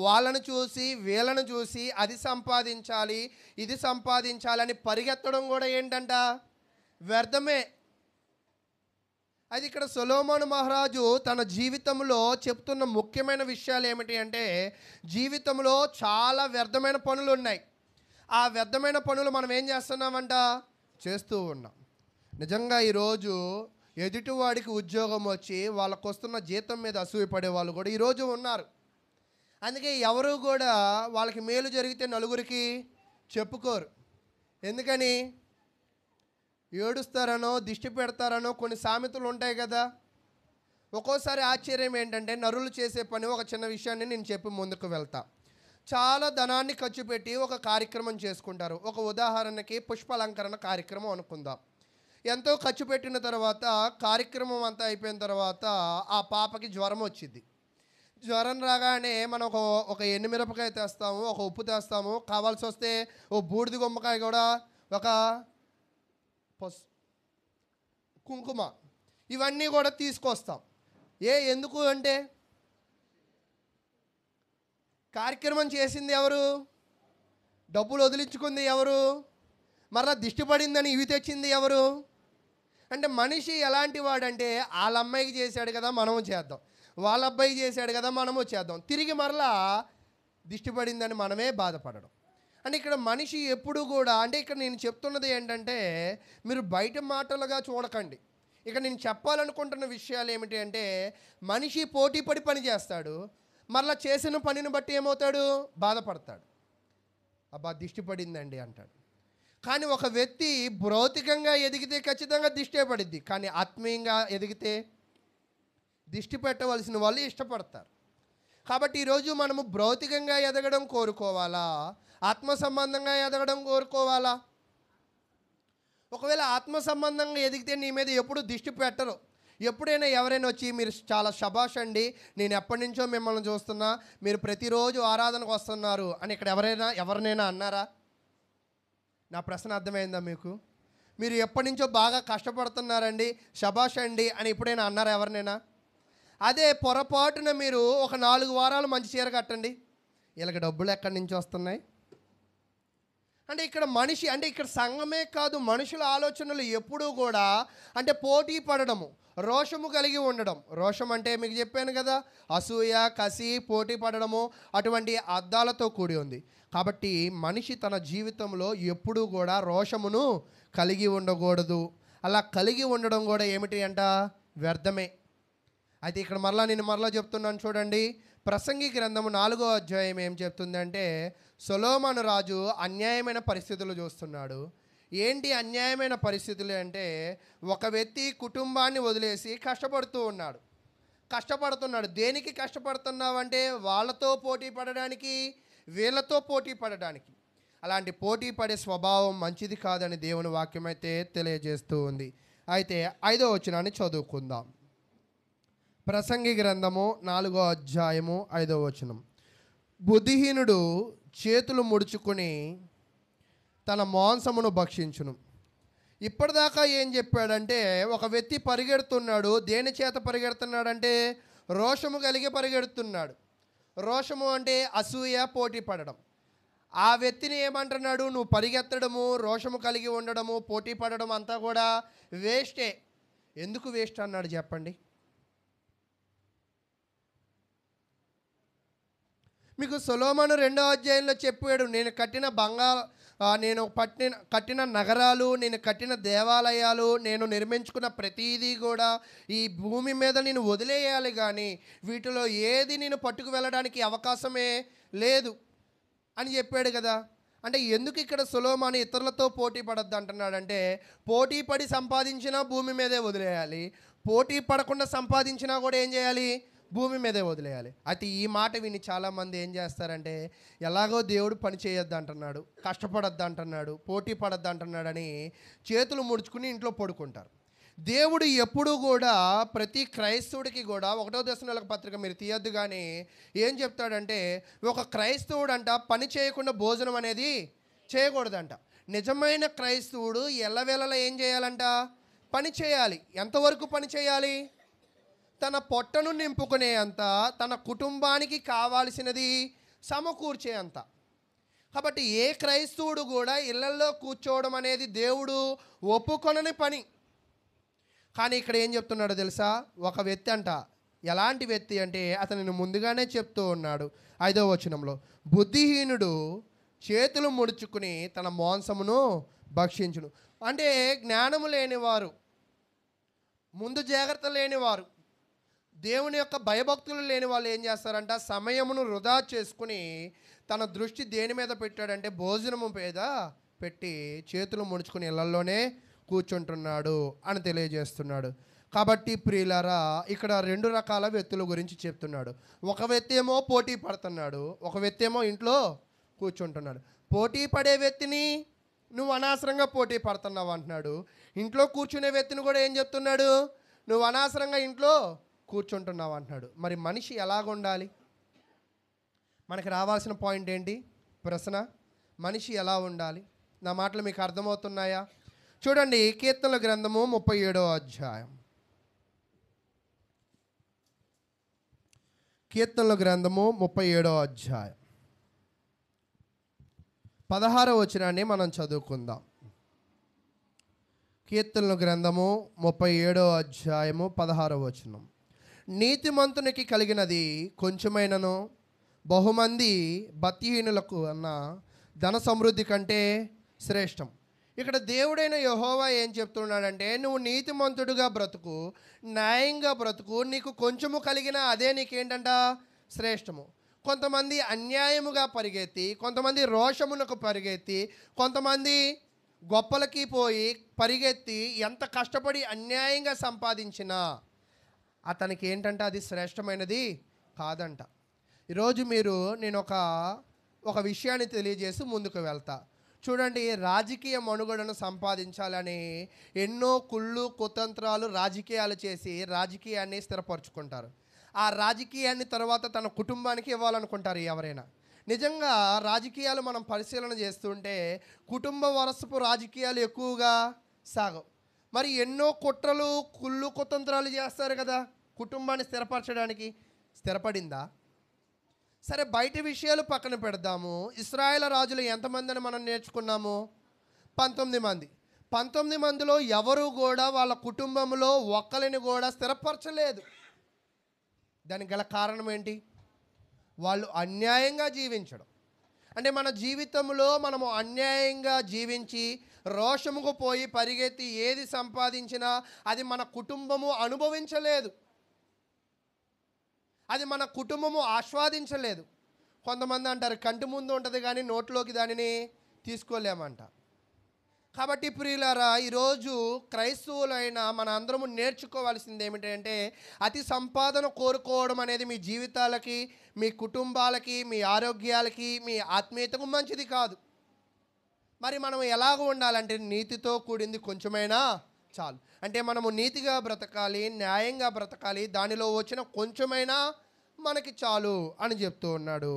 వాళ్ళను చూసి వీళ్ళను చూసి అది సంపాదించాలి ఇది సంపాదించాలని పరిగెత్తడం కూడా ఏంటంట, వ్యర్థమే. అది ఇక్కడ సొలొమోను మహారాజు తన జీవితంలో చెప్తున్న ముఖ్యమైన విషయాలు ఏమిటి అంటే, జీవితంలో చాలా వ్యర్థమైన పనులు ఉన్నాయి. ఆ వ్యర్థమైన పనులు మనం ఏం చేస్తున్నామంట, చేస్తూ ఉన్నాం. నిజంగా ఈరోజు ఎదుటివాడికి ఉద్యోగం వచ్చి వాళ్ళకు వస్తున్న జీతం మీద అసూయపడే వాళ్ళు కూడా ఈరోజు ఉన్నారు. అందుకే ఎవరు కూడా వాళ్ళకి మేలు జరిగితే నలుగురికి చెప్పుకోరు. ఎందుకని? ఏడుస్తారనో దిష్టి పెడతారనో కొన్ని సామెతలు ఉంటాయి కదా. ఒక్కోసారి ఆశ్చర్యం ఏంటంటే, నరులు చేసే పని ఒక చిన్న విషయాన్ని నేను చెప్పి ముందుకు వెళ్తా. చాలా ధనాన్ని ఖర్చు పెట్టి ఒక కార్యక్రమం చేసుకుంటారు. ఒక ఉదాహరణకి పుష్పాలంకరణ కార్యక్రమం అనుకుందాం. ఎంతో ఖర్చు పెట్టిన తర్వాత కార్యక్రమం అంతా అయిపోయిన తర్వాత ఆ పాపకి జ్వరం వచ్చింది. జ్వరం రాగానే మనం ఒక ఎండుమిరపకాయ తెస్తాము, ఒక ఉప్పు తెస్తాము, కావాల్సి వస్తే ఓ బూడిద గుమ్మకాయ కూడా, ఒక కుంకుమ, ఇవన్నీ కూడా తీసుకొస్తాం. ఎందుకు అంటే, కార్యక్రమం చేసింది ఎవరు? డబ్బులు వదిలించుకుంది ఎవరు? మరలా దిష్టి పడిందని ఇవి తెచ్చింది ఎవరు? అంటే మనిషి ఎలాంటి వాడంటే, వాళ్ళ అమ్మాయికి చేశాడు కదా మనము చేద్దాం, వాళ్ళ అబ్బాయికి చేశాడు కదా మనము చేద్దాం, తిరిగి మరలా దిష్టి పడిందని మనమే బాధపడడం. అంటే ఇక్కడ మనిషి ఎప్పుడు కూడా, అంటే ఇక్కడ నేను చెప్తున్నది ఏంటంటే, మీరు బయట మాటలుగా చూడకండి. ఇక నేను చెప్పాలనుకుంటున్న విషయాలు ఏమిటి అంటే, మనిషి పోటీ పడి పని చేస్తాడు, మరలా చేసిన పనిని బట్టి ఏమవుతాడు? బాధపడతాడు. అబ్బా దిష్టి పడిందండి అంటాడు. కానీ ఒక వ్యక్తి భౌతికంగా ఎదిగితే ఖచ్చితంగా దిష్టే పడిద్ది, కానీ ఆత్మీయంగా ఎదిగితే దిష్టి పెట్టవలసిన వాళ్ళు ఇష్టపడతారు. కాబట్టి ఈరోజు మనము భౌతికంగా ఎదగడం కోరుకోవాలా, ఆత్మ సంబంధంగా ఎదగడం కోరుకోవాలా? ఒకవేళ ఆత్మ సంబంధంగా ఎదిగితే నీ మీద ఎప్పుడు దిష్టి పెట్టరు. ఎప్పుడైనా ఎవరైనా వచ్చి, మీరు చాలా శభాష్ అండి, నేను ఎప్పటి నుంచో మిమ్మల్ని చూస్తున్నా, మీరు ప్రతిరోజు ఆరాధనకు వస్తున్నారు అని ఇక్కడ ఎవరినైనా అన్నారా? నా ప్రశ్న అర్థమైందా మీకు? మీరు ఎప్పటి నుంచో బాగా కష్టపడుతున్నారండి, శభాష్ అండి అని ఎప్పుడైనా అన్నారా ఎవరినైనా? అదే పొరపాటున మీరు ఒక 4 వారాలు మంచి చీర కట్టండి, వీళ్ళకి డబ్బులు ఎక్కడి నుంచి వస్తున్నాయి అంటే, ఇక్కడ మనిషి, అంటే ఇక్కడ సంఘమే కాదు, మనుషుల ఆలోచనలు ఎప్పుడూ కూడా అంటే పోటీ పడడము, రోషము కలిగి ఉండడం. రోషం అంటే మీకు చెప్పాను కదా, అసూయ, కసి, పోటీ పడడము, అటువంటి అర్థాలతో కూడి ఉంది. కాబట్టి మనిషి తన జీవితంలో ఎప్పుడూ కూడా రోషమును కలిగి ఉండకూడదు. అలా కలిగి ఉండడం కూడా ఏమిటి అంట, వ్యర్థమే. అయితే ఇక్కడ నేను మరలా చెప్తున్నాను చూడండి. ప్రసంగి గ్రంథము 4వ అధ్యాయం ఏం చెప్తుందంటే, సొలొమోను రాజు అన్యాయమైన పరిస్థితులు చూస్తున్నాడు. ఏంటి అన్యాయమైన పరిస్థితులు అంటే, ఒక వ్యక్తి కుటుంబాన్ని వదిలేసి కష్టపడుతున్నాడు. దేనికి కష్టపడుతున్నావంటే, వాళ్ళతో పోటీ పడడానికి, వీళ్ళతో పోటీ పడడానికి. అలాంటి పోటీ పడే స్వభావం మంచిది కాదని దేవుని వాక్యం అయితే తెలియజేస్తూ ఉంది. అయితే 5వ వచనాన్ని చదువుకుందాం. ప్రసంగి గ్రంథము 4వ అధ్యాయము 5వ వచనం. బుద్ధిహీనుడు చేతులు ముడుచుకుని తన మాంసమును భక్షించును. ఇప్పటిదాకా ఏం చెప్పాడంటే, ఒక వ్యక్తి పరిగెడుతున్నాడు. దేని చేత పరిగెడుతున్నాడంటే, రోషము కలిగి పరిగెడుతున్నాడు. రోషము అంటే అసూయ, పోటీ పడడం. ఆ వ్యక్తిని ఏమంటున్నాడు, నువ్వు పరిగెత్తడము, రోషము కలిగి ఉండడము, పోటీ పడడం అంతా కూడా వేస్టే. ఎందుకు వేస్ట్ అన్నాడు చెప్పండి? మీకు సొలొమోను 2వ అధ్యాయంలో చెప్పాడు, నేను కట్టిన నగరాలు, నేను కట్టిన దేవాలయాలు, నేను నిర్మించుకున్న ప్రతీదీ కూడా ఈ భూమి మీద నేను వదిలేయాలి, కానీ వీటిలో ఏది నేను పట్టుకు వెళ్ళడానికి అవకాశమే లేదు అని చెప్పాడు కదా. అంటే ఎందుకు ఇక్కడ సొలొమోను ఇతరులతో పోటీ పడద్దు అంటున్నాడంటే, పోటీ పడి సంపాదించినా భూమి మీదే వదిలేయాలి, పోటీ పడకుండా సంపాదించినా కూడా ఏం చేయాలి, భూమి మీదే వదిలేయాలి. అయితే ఈ మాట విని చాలామంది ఏం చేస్తారంటే, ఎలాగో దేవుడు పని చేయొద్దు అంటున్నాడు, కష్టపడొద్దు అంటున్నాడు, పోటీ పడొద్దు అంటున్నాడని చేతులు ముడుచుకుని ఇంట్లో పడుకుంటారు. దేవుడు ఎప్పుడూ కూడా ప్రతి క్రైస్తవుడికి కూడా 1వ దశలోనిక పత్రిక మీరు తీయొద్దు, కానీ ఏం చెప్తాడంటే, ఒక క్రైస్తవుడు అంట పని చేయకుండా భోజనం అనేది చేయకూడదంట. నిజమైన క్రైస్తవుడు ఎల్లవేళలా ఏం చేయాలంట, పని చేయాలి. ఎంతవరకు పని చేయాలి? తన పొట్టను నింపుకునే అంత, తన కుటుంబానికి కావాల్సినది సమకూర్చే అంత. కాబట్టి ఏ క్రైస్తవుడు కూడా ఇళ్లల్లో కూర్చోవడం అనేది దేవుడు ఒప్పుకొనని పని. కానీ ఇక్కడ ఏం చెప్తున్నాడో తెలుసా? ఒక వ్యక్తి అంట, ఎలాంటి వ్యక్తి అంటే అతనిని ముందుగానే చెప్తూ ఉన్నాడు 5వ వచనంలో, బుద్ధిహీనుడు చేతులు ముడుచుకుని తన మాంసమును భక్షించును. అంటే జ్ఞానము లేనివారు, ముందు జాగ్రత్త లేనివారు, దేవుని యొక్క భయభక్తులు లేని వాళ్ళు ఏం చేస్తారంట, సమయమును వృధా చేసుకుని తన దృష్టి దేని మీద పెట్టాడంటే భోజనము మీద పెట్టి చేతులు ముడుచుకుని ఇళ్లలోనే కూర్చుంటున్నాడు అని తెలియజేస్తున్నాడు. కాబట్టి ప్రియులారా, ఇక్కడ 2 రకాల వ్యక్తుల గురించి చెప్తున్నాడు. ఒక వ్యక్తి ఏమో పోటీ పడుతున్నాడు, ఒక వ్యక్తి ఏమో ఇంట్లో కూర్చుంటున్నాడు. పోటీ పడే వ్యక్తిని నువ్వు అనవసరంగా పోటీ పడుతున్నావు అంటున్నాడు. ఇంట్లో కూర్చునే వ్యక్తిని కూడా ఏం చెప్తున్నాడు, నువ్వు అనవసరంగా ఇంట్లో కూర్చుంటున్నావు అంటున్నాడు. మరి మనిషి ఎలాగుండాలి? మనకి రావాల్సిన పాయింట్ ఏంటి? ప్రశ్న, మనిషి ఎలా ఉండాలి? నా మాటలు మీకు అర్థమవుతున్నాయా? చూడండి, కీర్తనల గ్రంథము 37వ అధ్యాయం. కీర్తనల గ్రంథము 37వ అధ్యాయం 16వ వచనాన్ని మనం చదువుకుందాం. కీర్తనల గ్రంథము 37వ అధ్యాయము 16వ వచనం. నీతిమంతునికి కలిగినది కొంచెమైనను బహుమంది భక్తిహీనులకు అన్న ధన సమృద్ధి కంటే శ్రేష్టం. ఇక్కడ దేవుడైన యెహోవా ఏం చెప్తున్నాడంటే, నువ్వు నీతిమంతుడుగా బ్రతుకు, న్యాయంగా బ్రతుకు, నీకు కొంచెము కలిగిన అదే నీకేంటంట శ్రేష్టము. కొంతమంది అన్యాయముగా పరిగెత్తి, కొంతమంది రోషమునకు పరిగెత్తి, కొంతమంది గొప్పలకి పోయి పరిగెత్తి ఎంత కష్టపడి అన్యాయంగా సంపాదించినా అతనికి ఏంటంటే అది శ్రేష్టమైనది కాదంట. ఈరోజు నేను ఒక విషయాన్ని తెలియజేసి ముందుకు వెళ్తా. చూడండి, రాజకీయ మనుగడను సంపాదించాలని ఎన్నో కుళ్ళు కుతంత్రాలు రాజకీయాలు చేసి రాజకీయాన్ని స్థిరపరచుకుంటారు. ఆ రాజకీయాన్ని తర్వాత తన కుటుంబానికి ఇవ్వాలనుకుంటారు ఎవరైనా. నిజంగా రాజకీయాలు మనం పరిశీలన చేస్తుంటే కుటుంబ వరసపు రాజకీయాలు ఎక్కువగా సాగవు. మరి ఎన్నో కుట్రలు కుళ్ళు కుతంత్రాలు చేస్తారు కదా కుటుంబాన్ని స్థిరపరచడానికి. స్థిరపడిందా? సరే, బయట విషయాలు పక్కన పెడదాము. ఇశ్రాయేలు రాజులు ఎంతమందిని మనం నేర్చుకున్నాము? 19 మంది. 19 మందిలో ఎవరు కూడా వాళ్ళ కుటుంబంలో ఒక్కరిని కూడా స్థిరపరచలేదు. దానికి గల కారణం ఏంటి? వాళ్ళు అన్యాయంగా జీవించడం. అంటే మన జీవితంలో మనము అన్యాయంగా జీవించి రోషముకు పోయి పరిగెత్తి ఏది సంపాదించినా అది మన కుటుంబము అనుభవించలేదు, అది మన కుటుంబము ఆస్వాదించలేదు. కొంతమంది అంటారు కంటి ముందు ఉంటుంది కానీ నోట్లోకి దానిని తీసుకోలేమంట. కాబట్టి ప్రియులారా, ఈరోజు క్రైస్తవులైన మన అందరము నేర్చుకోవాల్సింది ఏమిటంటే, అతి సంపాదన కోరుకోవడం అనేది మీ జీవితాలకి, మీ కుటుంబాలకి, మీ ఆరోగ్యాలకి, మీ ఆత్మీయతకు మంచిది కాదు. మరి మనం ఎలాగ ఉండాలంటే నీతితో కూడింది కొంచెమైనా చాలు. అంటే మనము నీతిగా బ్రతకాలి, న్యాయంగా బ్రతకాలి, దానిలో వచ్చిన కొంచెమైనా మనకి చాలు అని చెప్తూ ఉన్నాడు.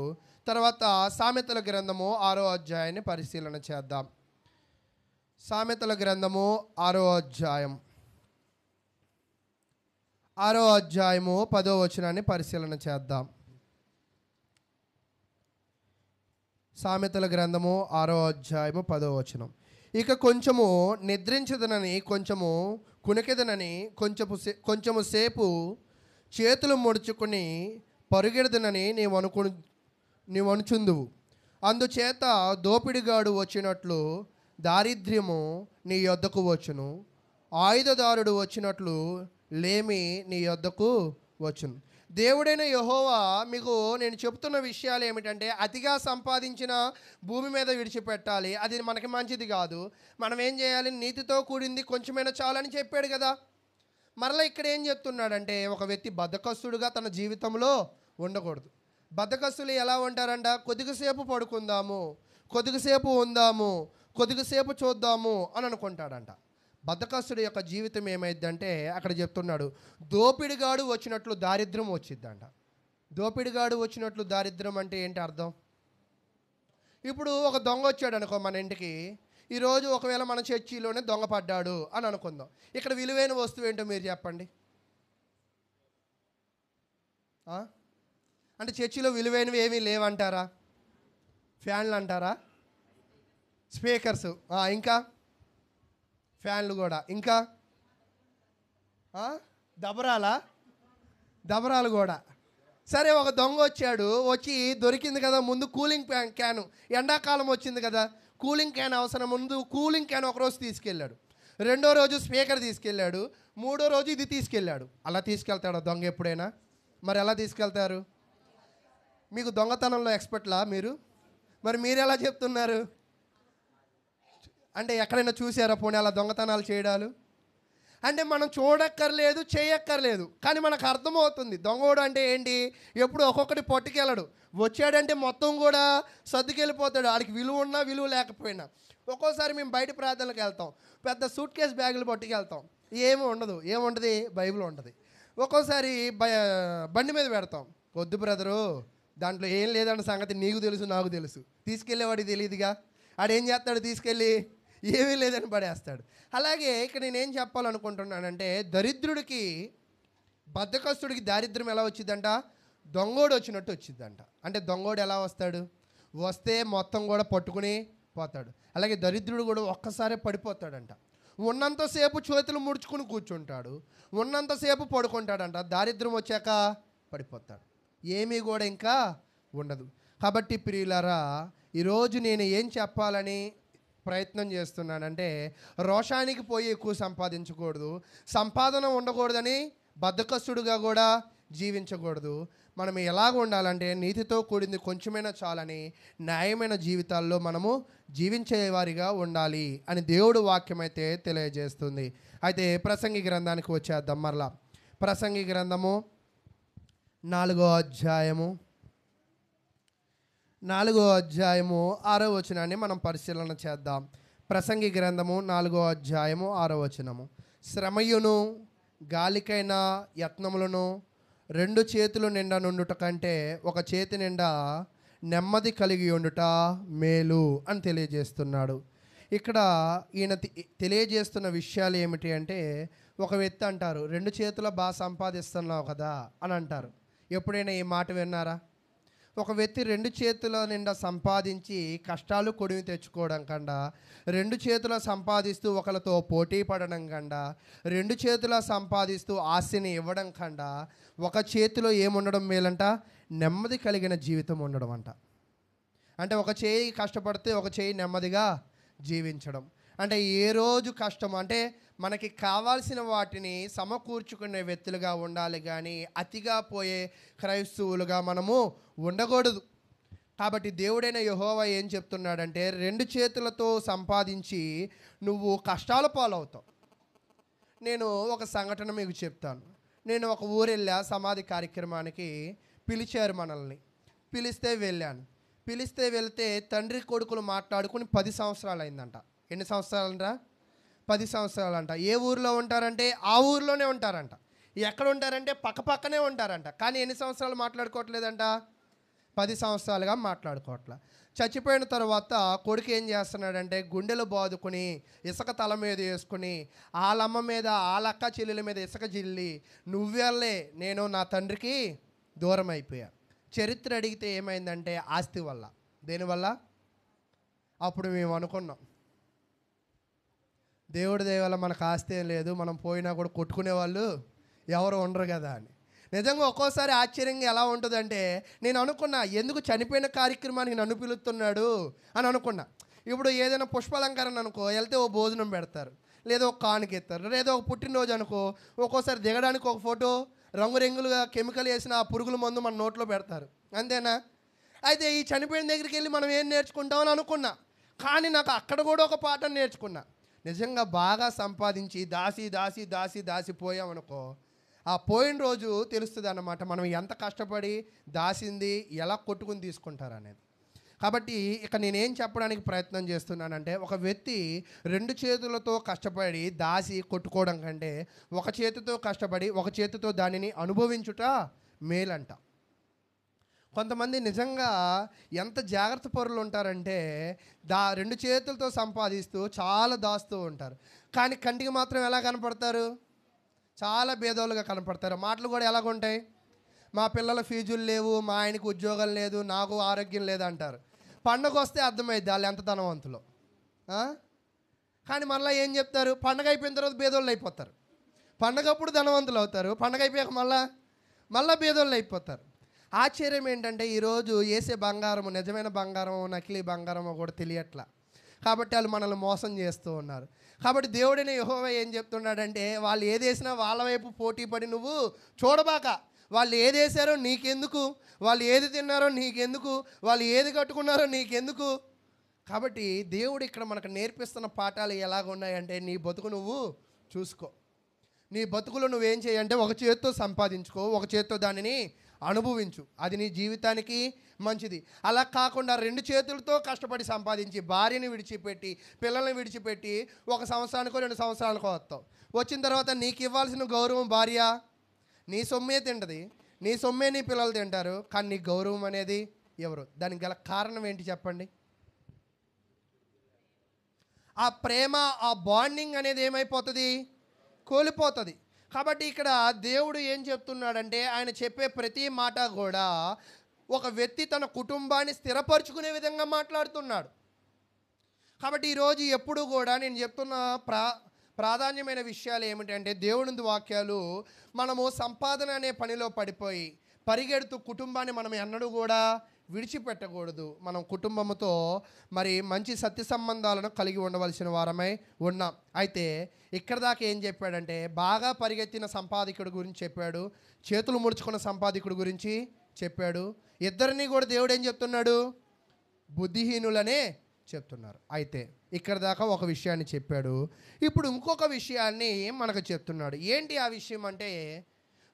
తర్వాత సామెతల గ్రంథము 6వ అధ్యాయాన్ని పరిశీలన చేద్దాం. సామెతల గ్రంథము 6వ అధ్యాయం 10వ వచనాన్ని పరిశీలన చేద్దాం. సామెతల గ్రంథము 6వ అధ్యాయము 10వ వచనం. ఇక కొంచెము నిద్రించదనని, కొంచెము కునికెదనని, కొంచెము సేపు చేతులు ముడుచుకుని పరుగెడదనని నీవు అనుచుందువు. అందుచేత దోపిడిగాడు వచ్చినట్లు దారిద్ర్యము నీ యొద్దకు వచ్చును, ఆయుధదారుడు వచ్చినట్లు లేమి నీ యొద్దకు వచ్చును. దేవుడైన యెహోవా మీకు నేను చెప్తున్న విషయాలు ఏమిటంటే, అతిగా సంపాదించిన భూమి మీద విడిచిపెట్టాలి, అది మనకి మంచిది కాదు. మనం ఏం చేయాలి? నీతితో కూడింది కొంచెమైనా చాలని చెప్పాడు కదా. మరలా ఇక్కడ ఏం చెప్తున్నాడంటే, ఒక వ్యక్తి బద్ధకస్తుడుగా తన జీవితంలో ఉండకూడదు. బద్ధకస్తులు ఎలా ఉంటారంట? కొద్దిసేపు పడుకుందాము, కొద్దిసేపు ఉందాము, కొద్దిసేపు చూద్దాము అని అనుకుంటాడంట. బద్ధకస్తుడి యొక్క జీవితం ఏమైందంటే అక్కడ చెప్తున్నాడు, దోపిడిగాడు వచ్చినట్లు దారిద్ర్యం వచ్చిద్దంట. దోపిడిగాడు వచ్చినట్లు దారిద్ర్యం అంటే ఏంటి అర్థం? ఇప్పుడు ఒక దొంగ వచ్చాడు అనుకో మన ఇంటికి. ఈరోజు ఒకవేళ మన చర్చిలోనే దొంగ పడ్డాడు అని అనుకుందాం. ఇక్కడ విలువైన వస్తువు ఏంటో మీరు చెప్పండి. అంటే చర్చిలో విలువైనవి ఏమీ లేవంటారా? ఫ్యాన్లు అంటారా? స్పీకర్స్, ఇంకా ఫ్యాన్లు కూడా, ఇంకా ఆ? దబరాలా? దబరాలు కూడా. సరే, ఒక దొంగ వచ్చాడు. వచ్చి దొరికింది కదా, ముందు కూలింగ్ క్యాను, ఎండాకాలం వచ్చింది కదా, కూలింగ్ క్యాన్ అవసరం, ముందు కూలింగ్ క్యాన్ ఒకరోజు తీసుకెళ్ళాడు. రెండో రోజు స్పీకర్ తీసుకెళ్ళాడు. మూడో రోజు ఇది తీసుకెళ్ళాడు. అలా తీసుకెళ్తాడు దొంగ ఎప్పుడైనా? మరి ఎలా తీసుకెళ్తారు? మీకు దొంగతనంలో ఎక్స్పర్ట్లా మీరు? మరి మీరు ఎలా చెప్తున్నారు? అంటే ఎక్కడైనా చూసారా పోనీ అలా దొంగతనాలు చేయడాలు? అంటే మనం చూడక్కర్లేదు, చేయక్కర్లేదు, కానీ మనకు అర్థమవుతుంది దొంగోడు అంటే ఏంటి. ఎప్పుడు ఒక్కొక్కటి పట్టుకెళ్ళడు, వచ్చాడంటే మొత్తం కూడా సర్దుకెళ్ళిపోతాడు, ఆడికి విలువ ఉన్నా విలువ లేకపోయినా. ఒక్కోసారి మేము బయట ప్రార్థనలకు వెళ్తాం, పెద్ద సూట్ కేసు బ్యాగులు పట్టుకెళ్తాం, ఏముండదు, బైబిల్ ఉంటుంది. ఒక్కోసారి బండి మీద పెడతాం, వద్దు బ్రదరు దాంట్లో ఏం లేదన్న సంగతి నీకు తెలుసు, నాకు తెలుసు, తీసుకెళ్ళేవాడికి తెలియదుగా, ఆడేం చేస్తాడు, తీసుకెళ్ళి ఏమీ లేదని పడేస్తాడు. అలాగే ఇక్కడ నేనేం చెప్పాలనుకుంటున్నానంటే, దరిద్రుడికి, బద్ధకస్తుడికి దారిద్ర్యం ఎలా వచ్చిందంట? దొంగోడు వచ్చినట్టు వచ్చిందంట. అంటే దొంగోడు ఎలా వస్తాడు? వస్తే మొత్తం కూడా పట్టుకుని పోతాడు. అలాగే దరిద్రుడు కూడా ఒక్కసారే పడిపోతాడంట. ఉన్నంతసేపు చేతులు ముడుచుకుని కూర్చుంటాడు, ఉన్నంతసేపు పడుకుంటాడంట. దారిద్ర్యం వచ్చాక పడిపోతాడు, ఏమీ కూడా ఇంకా ఉండదు. కాబట్టి ప్రియులారా, ఈరోజు నేను ఏం చెప్పాలని ప్రయత్నం చేస్తున్నానంటే, రోషానికి పోయి ఎక్కువ సంపాదించకూడదు, సంపాదన ఉండకూడదని బద్ధకస్తుడుగా కూడా జీవించకూడదు. మనం ఎలాగ ఉండాలంటే, నీతితో కూడింది కొంచెమైనా చాలని న్యాయమైన జీవితాల్లో మనము జీవించేవారిగా ఉండాలి అని దేవుడు వాక్యం అయితే తెలియజేస్తుంది. అయితే ప్రసంగి గ్రంథానికి వచ్చేద్దాం. మరలా ప్రసంగి గ్రంథము 4వ అధ్యాయము 6వ వచనాన్ని మనం పరిశీలన చేద్దాం. ప్రసంగి గ్రంథము 4వ అధ్యాయము 6వ వచనము. శ్రమయును గాలికైన యత్నములను 2 చేతులు నిండా నుండుట కంటే ఒక చేతి నిండా నెమ్మది కలిగి ఉండుట మేలు అని తెలియజేస్తున్నాడు. ఇక్కడ ఈయన తెలియజేస్తున్న విషయాలు ఏమిటి అంటే, ఒక వ్యక్తి అంటారు, 2 చేతుల బాగా సంపాదిస్తున్నావు కదా అని అంటారు. ఎప్పుడైనా ఈ మాట విన్నారా? ఒక వ్యక్తి 2 చేతుల నిండా సంపాదించి కష్టాలు కొడివి తెచ్చుకోవడం కన్నా, 2 చేతుల సంపాదిస్తూ ఒకరితో పోటీ పడడం కన్నా, 2 చేతుల సంపాదిస్తూ ఆస్తిని ఇవ్వడం కన్నా, ఒక చేతిలో ఏముండడం మేలంట? నెమ్మది కలిగిన జీవితం ఉండడం అంట. అంటే ఒక చేయి కష్టపడితే ఒక చేయి నెమ్మదిగా జీవించడం. అంటే ఏ రోజు కష్టం అంటే మనకి కావాల్సిన వాటిని సమకూర్చుకునే వ్యక్తులుగా ఉండాలి, కానీ అతిగా పోయే క్రైస్తవులుగా మనము ఉండకూడదు. కాబట్టి దేవుడైన యెహోవా ఏం చెప్తున్నాడంటే, 2 చేతులతో సంపాదించి నువ్వు కష్టాల పాలవుతావు. నేను ఒక సంఘటన మీకు చెప్తాను. నేను ఒక ఊరు వెళ్ళా, సమాధి కార్యక్రమానికి పిలిచారు మనల్ని. పిలిస్తే వెళ్తే తండ్రి కొడుకులు మాట్లాడుకుని 10 సంవత్సరాలు అయిందంట. ఎన్ని సంవత్సరాలంట? 10 సంవత్సరాలంట. ఏ ఊరిలో ఉంటారంటే ఆ ఊరిలోనే ఉంటారంట. ఎక్కడ ఉంటారంటే పక్కనే ఉంటారంట. కానీ ఎన్ని సంవత్సరాలు మాట్లాడుకోవట్లేదంట? 10 సంవత్సరాలుగా మాట్లాడుకోవట్లే. చచ్చిపోయిన తర్వాత కొడుకు ఏం చేస్తున్నాడంటే, గుండెలు బాదుకుని ఇసుక తల మీద వేసుకుని వాళ్ళమ్మ మీద వాళ్ళక్క చెల్లెల మీద ఇసుక జిల్లి, నువ్వెళ్ళే నేను నా తండ్రికి దూరం అయిపోయా. చరిత్ర అడిగితే ఏమైందంటే ఆస్తి వల్ల. దేనివల్ల? అప్పుడు మేము అనుకున్నాం, దేవుడి దయ వల్ల మనకు ఆస్తి ఏం లేదు, మనం పోయినా కూడా కొట్టుకునే వాళ్ళు ఎవరు ఉండరు కదా అని. నిజంగా ఒక్కోసారి ఆశ్చర్యంగా ఎలా ఉంటుందంటే, నేను అనుకున్నా ఎందుకు చనిపోయిన కార్యక్రమానికి నన్ను పిలుస్తున్నాడు అని అనుకున్నా. ఇప్పుడు ఏదైనా పుష్పాలంకరణ అనుకో, వెళ్తే ఓ భోజనం పెడతారు, లేదా ఒక కానుక ఎత్తారు, లేదా ఒక పుట్టినరోజు అనుకో, ఒక్కోసారి దిగడానికి ఒక ఫోటో, రంగురంగులుగా కెమికల్ వేసిన ఆ పురుగుల మందు మన నోట్లో పెడతారు, అంతేనా? అయితే ఈ చనిపోయిన దగ్గరికి వెళ్ళి మనం ఏం నేర్చుకుంటామని అనుకున్నా. కానీ నాకు అక్కడ కూడా ఒక పాఠం నేర్చుకున్నా. నిజంగా బాగా సంపాదించి దాసి పోయామనుకో, ఆ పోయిన రోజు తెలుస్తుంది అన్నమాట మనం ఎంత కష్టపడి దాసింది ఎలా కొట్టుకుని తీసుకుంటారనేది. కాబట్టి ఇక నేనేం చెప్పడానికి ప్రయత్నం చేస్తున్నానంటే, ఒక వ్యక్తి 2 చేతులతో కష్టపడి దాసి కొట్టుకోవడం కంటే, ఒక చేతితో కష్టపడి ఒక చేతితో దానిని అనుభవించుట మేలంట. కొంతమంది నిజంగా ఎంత జాగ్రత్త పరులు ఉంటారంటే, 2 చేతులతో సంపాదిస్తూ చాలా దాస్తూ ఉంటారు, కానీ కంటికి మాత్రం ఎలా కనపడతారు? చాలా భేదోలుగా కనపడతారు. మాటలు కూడా ఎలాగుంటాయి? మా పిల్లల ఫీజులు లేవు, మా ఆయనకు ఉద్యోగం లేదు, నాకు ఆరోగ్యం లేదు అంటారు. పండగ వస్తే అర్థమైద్ది వాళ్ళు ఎంత ధనవంతులో. కానీ మళ్ళీ ఏం చెప్తారు? పండగ అయిపోయిన తర్వాత భేదోళ్ళు అయిపోతారు. పండగప్పుడు ధనవంతులు అవుతారు, పండగ అయిపోయాక మళ్ళా బీదోళ్ళు అయిపోతారు. ఆశ్చర్యం ఏంటంటే ఈరోజు ఏసే బంగారము నిజమైన బంగారమో నకిలీ బంగారమో కూడా తెలియట్లా. కాబట్టి వాళ్ళు మనల్ని మోసం చేస్తూ ఉన్నారు. కాబట్టి దేవుడైన యెహోవా ఏం చెప్తున్నాడంటే, వాళ్ళు ఏదేసినా వాళ్ళ వైపు పోటీ పడి నువ్వు చూడబాక. వాళ్ళు ఏది వేసారో నీకెందుకు, వాళ్ళు ఏది తిన్నారో నీకెందుకు, వాళ్ళు ఏది కట్టుకున్నారో నీకెందుకు. కాబట్టి దేవుడు ఇక్కడ మనకు నేర్పిస్తున్న పాఠాలు ఎలాగ ఉన్నాయంటే, నీ బతుకు నువ్వు చూసుకో. నీ బతుకులో నువ్వేం చేయంటే, ఒక చేత్తో సంపాదించుకో, ఒక చేత్తో దానిని అనుభవించు. అది నీ జీవితానికి మంచిది. అలా కాకుండా 2 చేతులతో కష్టపడి సంపాదించి భార్యని విడిచిపెట్టి పిల్లల్ని విడిచిపెట్టి 1 సంవత్సరానికో 2 సంవత్సరానికో వస్తావు. వచ్చిన తర్వాత నీకు ఇవ్వాల్సిన గౌరవం భార్య నీ సొమ్మే తింటది, నీ సొమ్మే నీ పిల్లలు తింటారు, కానీ నీ గౌరవం అనేది ఎవరు? దానికి గల కారణం ఏంటి చెప్పండి? ఆ ప్రేమ, ఆ బాండింగ్ అనేది ఏమైపోతుంది? కోల్పోతుంది. కాబట్టి ఇక్కడ దేవుడు ఏం చెప్తున్నాడంటే, ఆయన చెప్పే ప్రతి మాట కూడా ఒక వ్యక్తి తన కుటుంబాన్ని స్థిరపరచుకునే విధంగా మాట్లాడుతున్నాడు. కాబట్టి ఈరోజు ఎప్పుడు కూడా నేను చెప్తున్న ప్రాధాన్యమైన విషయాలు ఏమిటంటే, దేవుని వాక్యాలు మనము సంపాదన అనే పనిలో పడిపోయి పరిగెడుతూ కుటుంబాన్ని మనం ఎన్నడూ కూడా విడిచిపెట్టకూడదు. మనం కుటుంబంతో మరి మంచి సత్య సంబంధాలను కలిగి ఉండవలసిన వారమై ఉన్నాం. అయితే ఇక్కడ దాకా ఏం చెప్పాడంటే, బాగా పరిగెత్తిన సంపాదకుడు గురించి చెప్పాడు, చేతులు ముడుచుకున్న సంపాదకుడు గురించి చెప్పాడు. ఇద్దరిని కూడా దేవుడు ఏం చెప్తున్నాడు? బుద్ధిహీనులనే చెప్తున్నారు. అయితే ఇక్కడ దాకా ఒక విషయాన్ని చెప్పాడు, ఇప్పుడు ఇంకొక విషయాన్ని మనకు చెప్తున్నాడు. ఏంటి ఆ విషయం అంటే,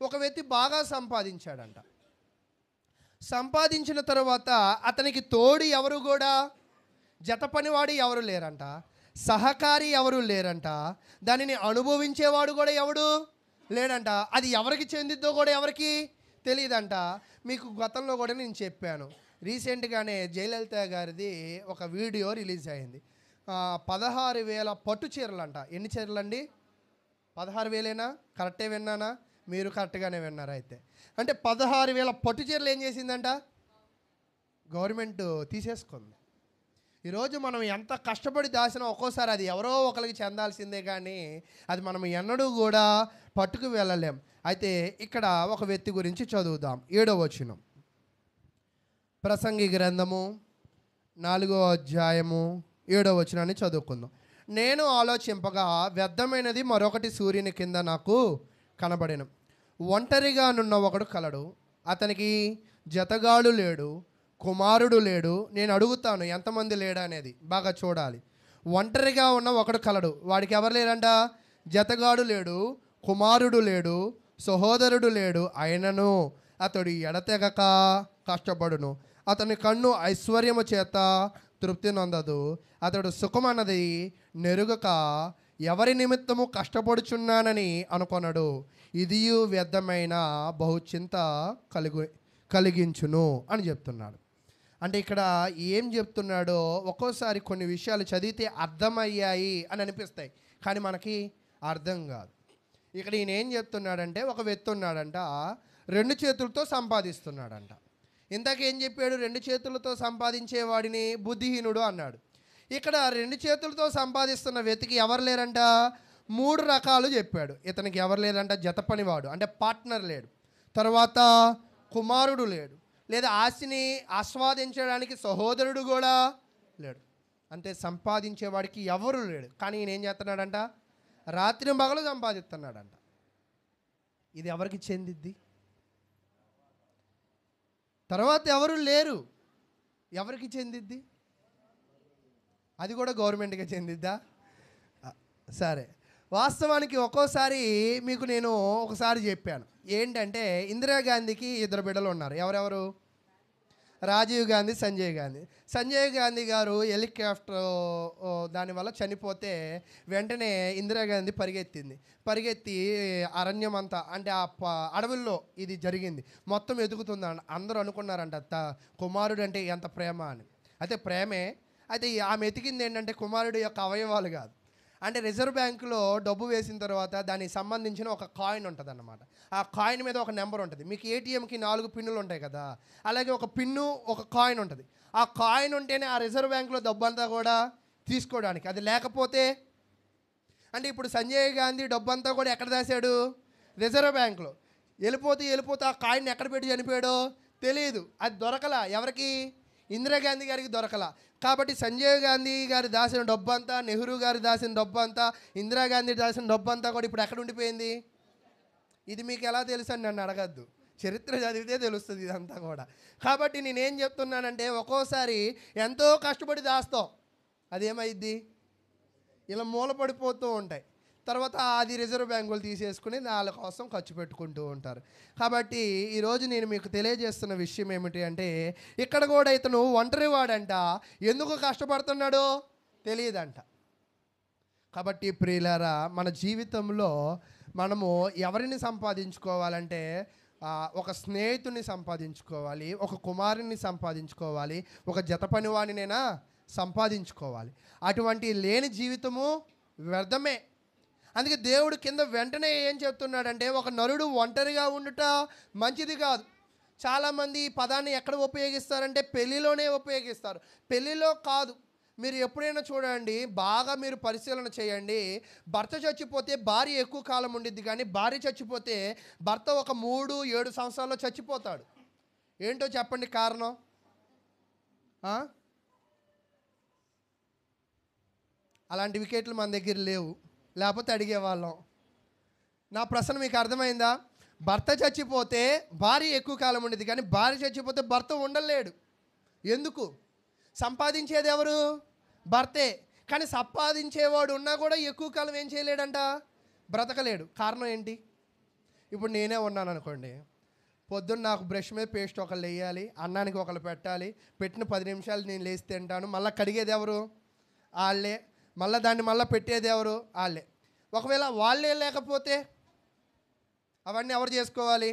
ఒక వ్యక్తి బాగా సంపాదించాడంట. సంపాదించిన తర్వాత అతనికి తోడు ఎవరు కూడా, జత పనివాడు ఎవరు లేరంట, సహకారి ఎవరు లేరంట, దానిని అనుభవించేవాడు కూడా ఎవడు లేడంట. అది ఎవరికి చెందిద్దో కూడా ఎవరికి తెలియదంట. మీకు గతంలో కూడా నేను చెప్పాను, రీసెంట్గానే జయలలిత గారిది ఒక వీడియో రిలీజ్ అయింది. 16,000 పట్టు చీరలు అంట. ఎన్ని చీరలు అండి? 16,000ఏనా? కరెక్టే విన్నానా? మీరు కరెక్ట్గానే విన్నారు. అయితే అంటే 16,000 పట్టు చీరలు ఏం చేసిందంట? గవర్నమెంట్ తీసేసుకుంది. ఈరోజు మనం ఎంత కష్టపడి దాసినా ఒక్కోసారి అది ఎవరో ఒకరికి చెందాల్సిందే, కానీ అది మనం ఎన్నడూ కూడా పట్టుకు వెళ్ళలేం. అయితే ఇక్కడ ఒక వ్యక్తి గురించి చదువుదాం. 7వ వచనం, ప్రసంగి గ్రంథము 4వ అధ్యాయము 7వ వచనాన్ని చదువుకుందాం. నేను ఆలోచింపగా వ్యర్థమైనది మరొకటి సూర్యుని కింద నాకు కనబడెను. ఒంటరిగా నున్న ఒకడు కలడు, అతనికి జతగాడు లేడు, కుమారుడు లేడు. నేను అడుగుతాను, ఎంతమంది లేడా అనేది బాగా చూడాలి. ఒంటరిగా ఉన్న ఒకడు కలడు, వాడికి ఎవరు లేరంట? జతగాడు లేడు, కుమారుడు లేడు, సహోదరుడు లేడు. అయినను అతడు ఎడతెగక కష్టపడును. అతని కన్ను ఐశ్వర్యము చేత తృప్తి నొందదు. అతడు సుఖమన్నది నెరుగక ఎవరి నిమిత్తము కష్టపడుచున్నానని అనుకొనడు. ఇదియు వ్యర్థమైన బహుచింత కలిగించును అని చెప్తున్నాడు. అంటే ఇక్కడ ఏం చెప్తున్నాడో, ఒక్కోసారి కొన్ని విషయాలు చదివితే అర్థమయ్యాయి అని అనిపిస్తాయి, కానీ మనకి అర్థం కాదు. ఇక్కడ ఈయన ఏం చెప్తున్నాడంటే, ఒక వ్యక్తి ఉన్నాడంట, 2 చేతులతో సంపాదిస్తున్నాడంట. ఇందాకేం చెప్పాడు? 2 చేతులతో సంపాదించేవాడిని బుద్ధిహీనుడు అన్నాడు. ఇక్కడ 2 చేతులతో సంపాదిస్తున్న వ్యక్తికి ఎవరు లేరంట? 3 రకాలు చెప్పాడు. ఇతనికి ఎవరు లేరంట? జత పనివాడు అంటే పార్ట్నర్ లేడు, తర్వాత కుమారుడు లేడు, లేదా ఆస్తిని ఆస్వాదించడానికి సహోదరుడు కూడా లేడు. అంటే సంపాదించేవాడికి ఎవరు లేడు. కానీ ఈయన ఏం చేస్తున్నాడంట? రాత్రి పగలు సంపాదిస్తున్నాడంట. ఇది ఎవరికి చెందిద్ది? తర్వాత ఎవరు లేరు, ఎవరికి చెందిద్ది? అది కూడా గవర్నమెంట్గా చెందిద్దా? సరే, వాస్తవానికి ఒక్కోసారి మీకు నేను ఒకసారి చెప్పాను. ఏంటంటే, ఇందిరాగాంధీకి 2 బిడ్డలు ఉన్నారు. ఎవరెవరు? రాజీవ్ గాంధీ, సంజయ్ గాంధీ. సంజయ్ గాంధీ గారు హెలికాప్టర్ దానివల్ల చనిపోతే వెంటనే ఇందిరాగాంధీ పరిగెత్తి అరణ్యం అంతా, అంటే ఆ అడవుల్లో ఇది జరిగింది, మొత్తం ఎదుగుతుందండి. అందరూ అనుకున్నారంట కుమారుడు అంటే ఎంత ప్రేమ అని. అయితే ప్రేమే. అయితే ఆమె ఎతికింది ఏంటంటే కుమారుడు యొక్క అవయవాలు కాదు. అంటే రిజర్వ్ బ్యాంకులో డబ్బు వేసిన తర్వాత దానికి సంబంధించిన ఒక కాయిన్ ఉంటుంది అన్నమాట. ఆ కాయిన్ మీద ఒక నెంబర్ ఉంటుంది. మీకు ఏటీఎంకి 4 పిన్నులు ఉంటాయి కదా, అలాగే ఒక పిన్ను, ఒక కాయిన్ ఉంటుంది. ఆ కాయిన్ ఉంటేనే ఆ రిజర్వ్ బ్యాంకులో డబ్బు అంతా కూడా తీసుకోవడానికి. అది లేకపోతే అంటే ఇప్పుడు సంజయ్ గాంధీ డబ్బంతా కూడా ఎక్కడ దాశాడు? రిజర్వ్ బ్యాంక్లో. వెళ్ళిపోతే ఆ కాయిన్ ఎక్కడ పెట్టి చనిపోయాడో తెలియదు. అది దొరకలా ఎవరికి? ఇందిరాగాంధీ గారికి దొరకలా. కాబట్టి సంజయ్ గాంధీ గారు దాచిన డబ్బు అంతా, నెహ్రూ గారు దాచిన డబ్బు అంతా, ఇందిరాగాంధీ దాచిన డబ్బు అంతా కూడా ఇప్పుడు ఎక్కడ ఉండిపోయింది? ఇది మీకు ఎలా తెలుసు అని నన్ను అడగద్దు, చరిత్ర చదివితే తెలుస్తుంది ఇదంతా కూడా. కాబట్టి నేనేం చెప్తున్నానంటే, ఒక్కోసారి ఎంతో కష్టపడి దాస్తాం, అదేమైద్ది? ఇలా మూలపడిపోతూ ఉంటాయి. తర్వాత అది రిజర్వ్ బ్యాంకులు తీసేసుకుని వాళ్ళ కోసం ఖర్చు పెట్టుకుంటూ ఉంటారు. కాబట్టి ఈరోజు నేను మీకు తెలియజేస్తున్న విషయం ఏమిటి అంటే, ఇక్కడ కూడా ఇతను ఒంటరి వాడంట. ఎందుకు కష్టపడుతున్నాడో తెలియదంట. కాబట్టి ప్రియులారా, మన జీవితంలో మనము ఎవరిని సంపాదించుకోవాలంటే, ఒక స్నేహితుడిని సంపాదించుకోవాలి, ఒక కుమారుని సంపాదించుకోవాలి, ఒక జత పనివాడినైనా సంపాదించుకోవాలి. అటువంటి లేని జీవితము వ్యర్థమే. అందుకే దేవుడు కింద వెంటనే ఏం చెప్తున్నాడంటే, ఒక నరుడు ఒంటరిగా ఉండుట మంచిది కాదు. చాలామంది ఈ పదాన్ని ఎక్కడ ఉపయోగిస్తారంటే పెళ్ళిలోనే ఉపయోగిస్తారు. పెళ్ళిలో కాదు. మీరు ఎప్పుడైనా చూడండి, బాగా మీరు పరిశీలన చేయండి. భర్త చచ్చిపోతే భార్య ఎక్కువ కాలం ఉండిద్ది, కానీ భార్య చచ్చిపోతే భర్త ఒక 3-7 సంవత్సరాల్లో చచ్చిపోతాడు. ఏంటో చెప్పండి కారణం? అలాంటి వికెట్లు మన దగ్గర లేవు, లేకపోతే అడిగేవాళ్ళం. నా ప్రశ్న మీకు అర్థమైందా? భర్త చచ్చిపోతే భార్య ఎక్కువ కాలం ఉండేది, కానీ భార్య చచ్చిపోతే భర్త ఉండలేడు. ఎందుకు? సంపాదించేది ఎవరు? భర్తే. కానీ సంపాదించేవాడు ఉన్నా కూడా ఎక్కువ కాలం ఏం చేయలేడంట, బ్రతకలేడు. కారణం ఏంటి? ఇప్పుడు నేనే ఉన్నాను అనుకోండి, పొద్దున్న నాకు బ్రష్ మీద పేస్ట్ ఒకళ్ళు వేయాలి, అన్నానికి ఒకళ్ళు పెట్టాలి, పెట్టిన 10 నిమిషాలు నేను లేచి తింటాను, మళ్ళీ కడిగేది ఎవరు? వాళ్ళే. మళ్ళీ దాన్ని మళ్ళీ పెట్టేది ఎవరు? వాళ్ళే. ఒకవేళ వాళ్ళే లేకపోతే అవన్నీ ఎవరు చేసుకోవాలి?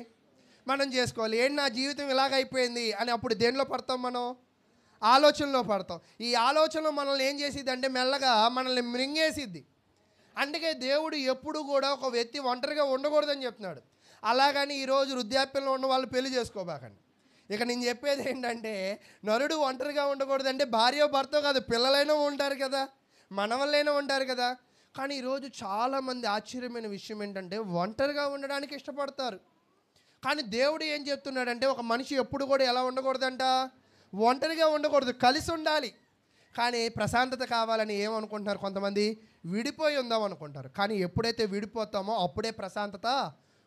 మనం చేసుకోవాలి. ఏంటి నా జీవితం ఇలాగైపోయింది అని అప్పుడు దేనిలో పడతాం? మనం ఆలోచనలో పడతాం. ఈ ఆలోచనలో మనల్ని ఏం చేసిద్ది అంటే, మెల్లగా మనల్ని మృంగేసిద్ది. అందుకే దేవుడు ఎప్పుడు కూడా ఒక వ్యక్తి ఒంటరిగా ఉండకూడదని చెప్తున్నాడు. అలాగని ఈరోజు వృద్ధాప్యంలో ఉన్న వాళ్ళు పెళ్లి చేసుకోబాకండి. ఇక నేను చెప్పేది ఏంటంటే, నరుడు ఒంటరిగా ఉండకూడదంటే భార్య భర్త కాదు, పిల్లలైనా ఉంటారు కదా, మనవళ్ళైనా ఉంటారు కదా. కానీ ఈరోజు చాలామంది ఆశ్చర్యమైన విషయం ఏంటంటే, ఒంటరిగా ఉండడానికి ఇష్టపడతారు. కానీ దేవుడు ఏం చెప్తున్నాడంటే, ఒక మనిషి ఎప్పుడు కూడా ఎలా ఉండకూడదంట? ఒంటరిగా ఉండకూడదు, కలిసి ఉండాలి. కానీ ప్రశాంతత కావాలని ఏమనుకుంటున్నారు కొంతమంది? విడిపోయి ఉందాం అనుకుంటారు. కానీ ఎప్పుడైతే విడిపోతామో అప్పుడే ప్రశాంతత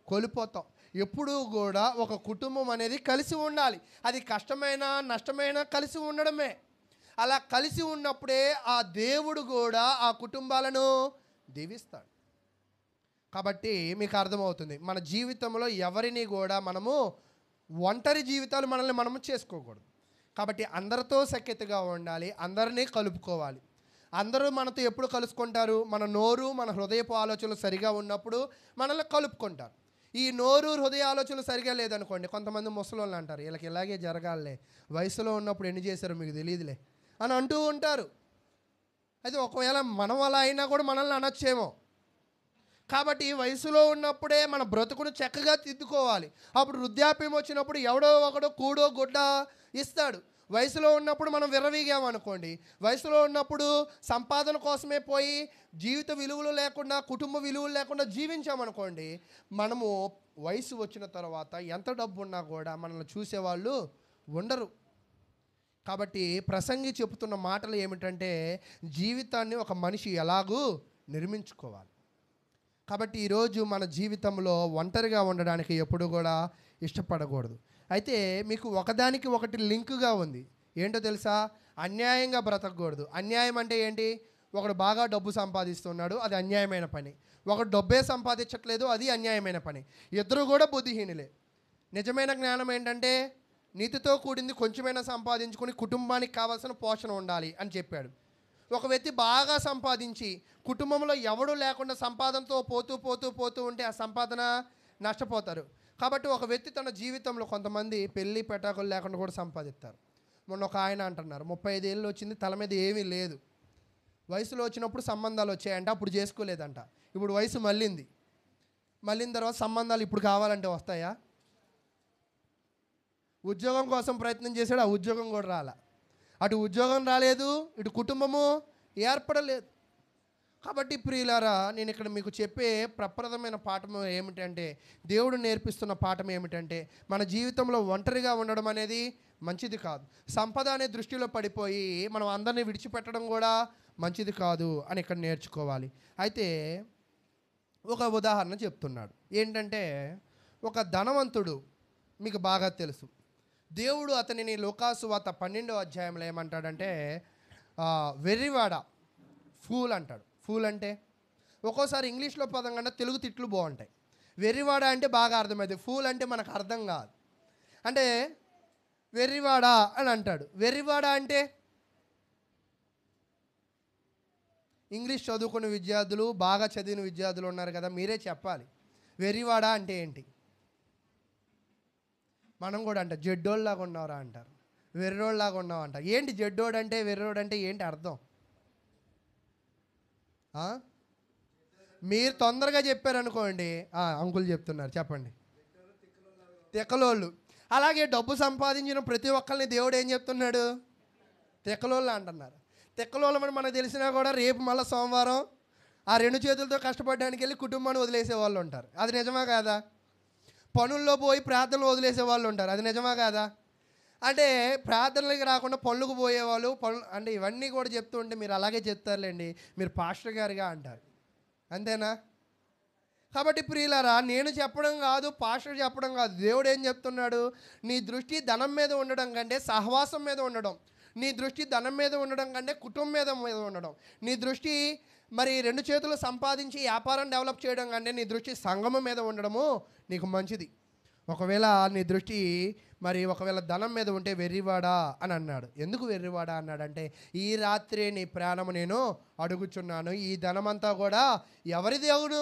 కోల్పోతాం. ఎప్పుడూ కూడా ఒక కుటుంబం అనేది కలిసి ఉండాలి. అది కష్టమైనా నష్టమైనా కలిసి ఉండడమే. అలా కలిసి ఉన్నప్పుడే ఆ దేవుడు కూడా ఆ కుటుంబాలను దీవిస్తాడు. కాబట్టి మీకు అర్థమవుతుంది, మన జీవితంలో ఎవరిని కూడా మనము ఒంటరి జీవితాలు మనము చేసుకోకూడదు. కాబట్టి అందరితో సఖ్యతగా ఉండాలి, అందరినీ కలుపుకోవాలి. అందరూ మనతో ఎప్పుడు కలుసుకుంటారు? మన నోరు, మన హృదయపు ఆలోచనలు సరిగా ఉన్నప్పుడు మనల్ని కలుపుకుంటారు. ఈ నోరు హృదయ ఆలోచనలు సరిగా లేదనుకోండి, కొంతమంది ముసలోళ్ళు అంటారు, వీళ్ళకి ఇలాగే జరగాలే, వయసులో ఉన్నప్పుడు ఎన్ని చేశారో మీకు తెలియదులే అని అంటూ ఉంటారు. అయితే ఒకవేళ మనం అలా అయినా కూడా మనల్ని అనొచ్చేమో. కాబట్టి వయసులో ఉన్నప్పుడే మన బ్రతుకును చక్కగా తిద్దుకోవాలి. అప్పుడు వృద్ధాప్యం వచ్చినప్పుడు ఎవడో ఒకడో కూడో గుడ్డ ఇస్తాడు. వయసులో ఉన్నప్పుడు మనం విర్రవీగామనుకోండి, వయసులో ఉన్నప్పుడు సంపాదన కోసమే పోయి జీవిత విలువలు లేకుండా, కుటుంబ విలువలు లేకుండా జీవించామనుకోండి, మనము వయసు వచ్చిన తర్వాత ఎంత డబ్బు ఉన్నా కూడా మనల్ని చూసేవాళ్ళు ఉండరు. కాబట్టి ప్రసంగి చెబుతున్న మాటలు ఏమిటంటే, జీవితాన్ని ఒక మనిషి ఎలాగూ నిర్మించుకోవాలి. కాబట్టి ఈరోజు మన జీవితంలో ఒంటరిగా ఉండడానికి ఎప్పుడు కూడా ఇష్టపడకూడదు. అయితే మీకు ఒకదానికి ఒకటి లింకుగా ఉంది. ఏంటో తెలుసా? అన్యాయంగా బ్రతకకూడదు. అన్యాయం అంటే ఏంటి? ఒకడు బాగా డబ్బు సంపాదిస్తున్నాడు, అది అన్యాయమైన పని. ఒకడు డబ్బే సంపాదించట్లేదు, అది అన్యాయమైన పని. ఇద్దరు కూడా బుద్ధిహీనులే. నిజమైన జ్ఞానం ఏంటంటే, నీతితో కూడింది కొంచెమైనా సంపాదించుకొని కుటుంబానికి కావాల్సిన పోషణ ఉండాలి అని చెప్పాడు. ఒక వ్యక్తి బాగా సంపాదించి కుటుంబంలో ఎవడు లేకుండా సంపాదనతో పోతూ ఉంటే ఆ సంపాదన నష్టపోతారు. కాబట్టి ఒక వ్యక్తి తన జీవితంలో, కొంతమంది పెళ్ళి పెటాకులు లేకుండా కూడా సంపాదిస్తారు. మొన్న ఒక ఆయన అంటున్నారు, 35 ఏళ్ళు వచ్చింది, తల మీద ఏమీ లేదు. వయసులో వచ్చినప్పుడు సంబంధాలు వచ్చాయంట, అప్పుడు చేసుకోలేదంట. ఇప్పుడు వయసు మళ్ళిన తర్వాత సంబంధాలు ఇప్పుడు కావాలంటే వస్తాయా? ఉద్యోగం కోసం ప్రయత్నం చేశాడు, ఆ ఉద్యోగం కూడా రాలా. అటు ఉద్యోగం రాలేదు, ఇటు కుటుంబము ఏర్పడలేదు. కాబట్టి ప్రియులారా, నేను ఇక్కడ మీకు చెప్పే ప్రప్రదమైన పాఠం ఏమిటంటే, దేవుడు నేర్పిస్తున్న పాఠం ఏమిటంటే, మన జీవితంలో ఒంటరిగా ఉండడం అనేది మంచిది కాదు. సంపద అనే దృష్టిలో పడిపోయి మనం అందరినీ విడిచిపెట్టడం కూడా మంచిది కాదు అని ఇక్కడ నేర్చుకోవాలి. అయితే ఒక ఉదాహరణ చెప్తున్నాడు. ఏంటంటే, ఒక ధనవంతుడు, మీకు బాగా తెలుసు, దేవుడు అతనిని లూకాసు వార్త 12వ అధ్యాయంలో ఏమంటాడంటే, వెర్రివాడ, ఫూల్ అంటాడు. ఫూల్ అంటే ఒక్కోసారి ఇంగ్లీష్లో పదం కన్నా తెలుగు తిట్లు బాగుంటాయి. వెర్రివాడ అంటే బాగా అర్థమైంది, ఫూల్ అంటే మనకు అర్థం కాదు. అంటే వెర్రివాడ అని అంటాడు. వెర్రివాడ అంటే ఇంగ్లీష్ చదువుకున్న విద్యార్థులు, బాగా చదివిన విద్యార్థులు ఉన్నారు కదా, మీరే చెప్పాలి వెర్రివాడ అంటే ఏంటి. మనం కూడా అంటాం జడ్డోళ్ళలాగా ఉన్నారా అంటారు, వెర్రోళ్ళలాగా ఉన్నావు అంటారు. ఏంటి జడ్డోడు అంటే వెర్రోడు అంటే ఏంటి అర్థం? మీరు తొందరగా చెప్పారనుకోండి, అంకుల్ చెప్తున్నారు, చెప్పండి. తెక్కలోళ్ళు. అలాగే డబ్బు సంపాదించిన ప్రతి ఒక్కరిని దేవుడు ఏం చెప్తున్నాడు? తెక్కలోళ్ళు అంటున్నారు. తెక్కలోళ్ళు అని మనకు తెలిసినా కూడా రేపు మళ్ళీ సోమవారం ఆ 2 చేతులతో కష్టపడడానికి వెళ్ళి కుటుంబాన్ని వదిలేసే వాళ్ళు ఉంటారు. అది నిజమా కాదా? పనుల్లో పోయి ప్రార్థనలు వదిలేసే వాళ్ళు ఉంటారు. అది నిజమా కాదా? అంటే ప్రార్థనలకి రాకుండా పనులకు పోయేవాళ్ళు, అంటే ఇవన్నీ కూడా చెప్తూ ఉంటే మీరు అలాగే చెప్తారులేండి, మీరు పాస్టర్ గారుగా అంటారు. అంతేనా? కాబట్టి ప్రియులారా, నేను చెప్పడం కాదు, పాస్టర్ చెప్పడం కాదు, దేవుడు ఏం చెప్తున్నాడు? నీ దృష్టి ధనం మీద ఉండడం కంటే సహవాసం మీద ఉండడం, నీ దృష్టి ధనం మీద ఉండడం కంటే కుటుంబం మీద ఉండడం, నీ దృష్టి మరి 2 చేతులు సంపాదించి వ్యాపారం డెవలప్ చేయడం కంటే నీ దృష్టి సంగమం మీద ఉండడము నీకు మంచిది. ఒకవేళ నీ దృష్టి ఒకవేళ ధనం మీద ఉంటే వెర్రివాడా అని అన్నాడు. ఎందుకు వెర్రివాడా అన్నాడంటే, ఈ రాత్రి నీ ప్రాణము నేను అడుగుచున్నాను, ఈ ధనమంతా కూడా ఎవరి దేవుడు?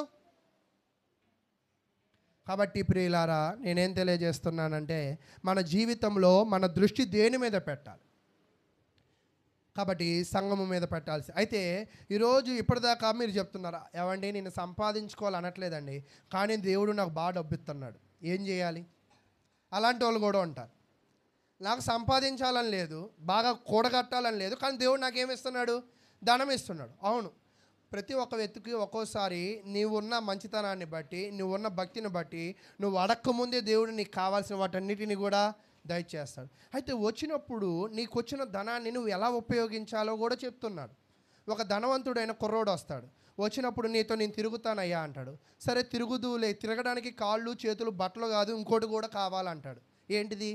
కాబట్టి ప్రియులారా, నేనేం తెలియజేస్తున్నానంటే, మన జీవితంలో మన దృష్టి దేని మీద పెట్టాలి? కాబట్టి సంగమం మీద పెట్టాల్సి. అయితే ఈరోజు ఇప్పటిదాకా మీరు చెప్తున్నారు, ఏమండి నేను సంపాదించుకోవాలి అనట్లేదండి, కానీ దేవుడు నాకు బాగా డబ్బు ఇస్తున్నాడు, ఏం చేయాలి? అలాంటి వాళ్ళు కూడా ఉంటారు. నాకు సంపాదించాలని లేదు, బాగా కూడగట్టాలని లేదు, కానీ దేవుడు నాకేమిస్తున్నాడు? ధనం ఇస్తున్నాడు. అవును, ప్రతి ఒక్క వ్యక్తికి ఒక్కోసారి నీవున్న మంచితనాన్ని బట్టి, నువ్వున్న భక్తిని బట్టి, నువ్వు అడక్కముందే దేవుడు నీకు కావాల్సిన వాటన్నిటిని కూడా దయచేస్తాడు. అయితే వచ్చినప్పుడు నీకు వచ్చిన ధనాన్ని నువ్వు ఎలా ఉపయోగించాలో కూడా చెప్తున్నాడు. ఒక ధనవంతుడైన కుర్రోడు వస్తాడు, వచ్చినప్పుడు నీతో నేను తిరుగుతానయ్యా అంటాడు. సరే తిరుగుదులే, తిరగడానికి కాళ్ళు చేతులు బట్టలు కాదు ఇంకోటి కూడా కావాలంటాడు. ఏంటిది?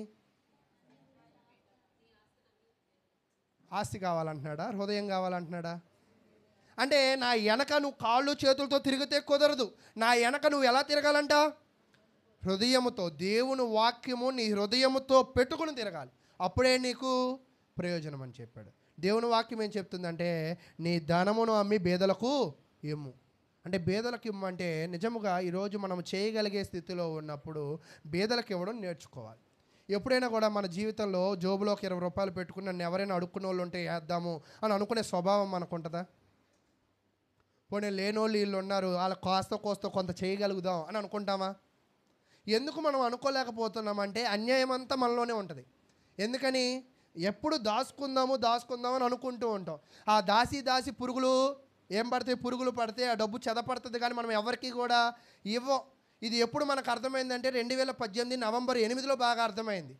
ఆస్తి కావాలంటున్నాడా? హృదయం కావాలంటున్నాడా? అంటే నా వెనక నువ్వు కాళ్ళు చేతులతో తిరిగితే కుదరదు, నా వెనక నువ్వు ఎలా తిరగాలంట? హృదయముతో, దేవుని వాక్యము నీ హృదయముతో పెట్టుకుని తిరగాలి, అప్పుడే నీకు ప్రయోజనం అని చెప్పాడు. దేవుని వాక్యం ఏం చెప్తుందంటే, నీ ధనమును అమ్మి బేదలకు ఇమ్ము. అంటే బేదలకు ఇమ్ము అంటే నిజముగా ఈరోజు మనం చేయగలిగే స్థితిలో ఉన్నప్పుడు బేదలకు ఇవ్వడం నేర్చుకోవాలి. ఎప్పుడైనా కూడా మన జీవితంలో జోబులో ఒక 20 రూపాయలు పెట్టుకుని నన్ను ఎవరైనా అడుక్కునే వాళ్ళు ఉంటే వేద్దాము అని అనుకునే స్వభావం మనకు ఉంటుందా? పోనీ లేనోళ్ళు వీళ్ళు ఉన్నారు, వాళ్ళ కోస్తో కొంత చేయగలుగుదాం అని అనుకుంటామా? ఎందుకు మనం అనుకోలేకపోతున్నామంటే అన్యాయం అంతా మనలోనే ఉంటుంది. ఎందుకని? ఎప్పుడు దాచుకుందాము అని అనుకుంటూ ఉంటాం. ఆ దాసి పురుగులు ఏం పడతాయి? పురుగులు పడితే ఆ డబ్బు చెదపడుతుంది, కానీ మనం ఎవరికి కూడా ఇవ్వం. ఇది ఎప్పుడు మనకు అర్థమైందంటే 2018 నవంబర్ 8 బాగా అర్థమైంది.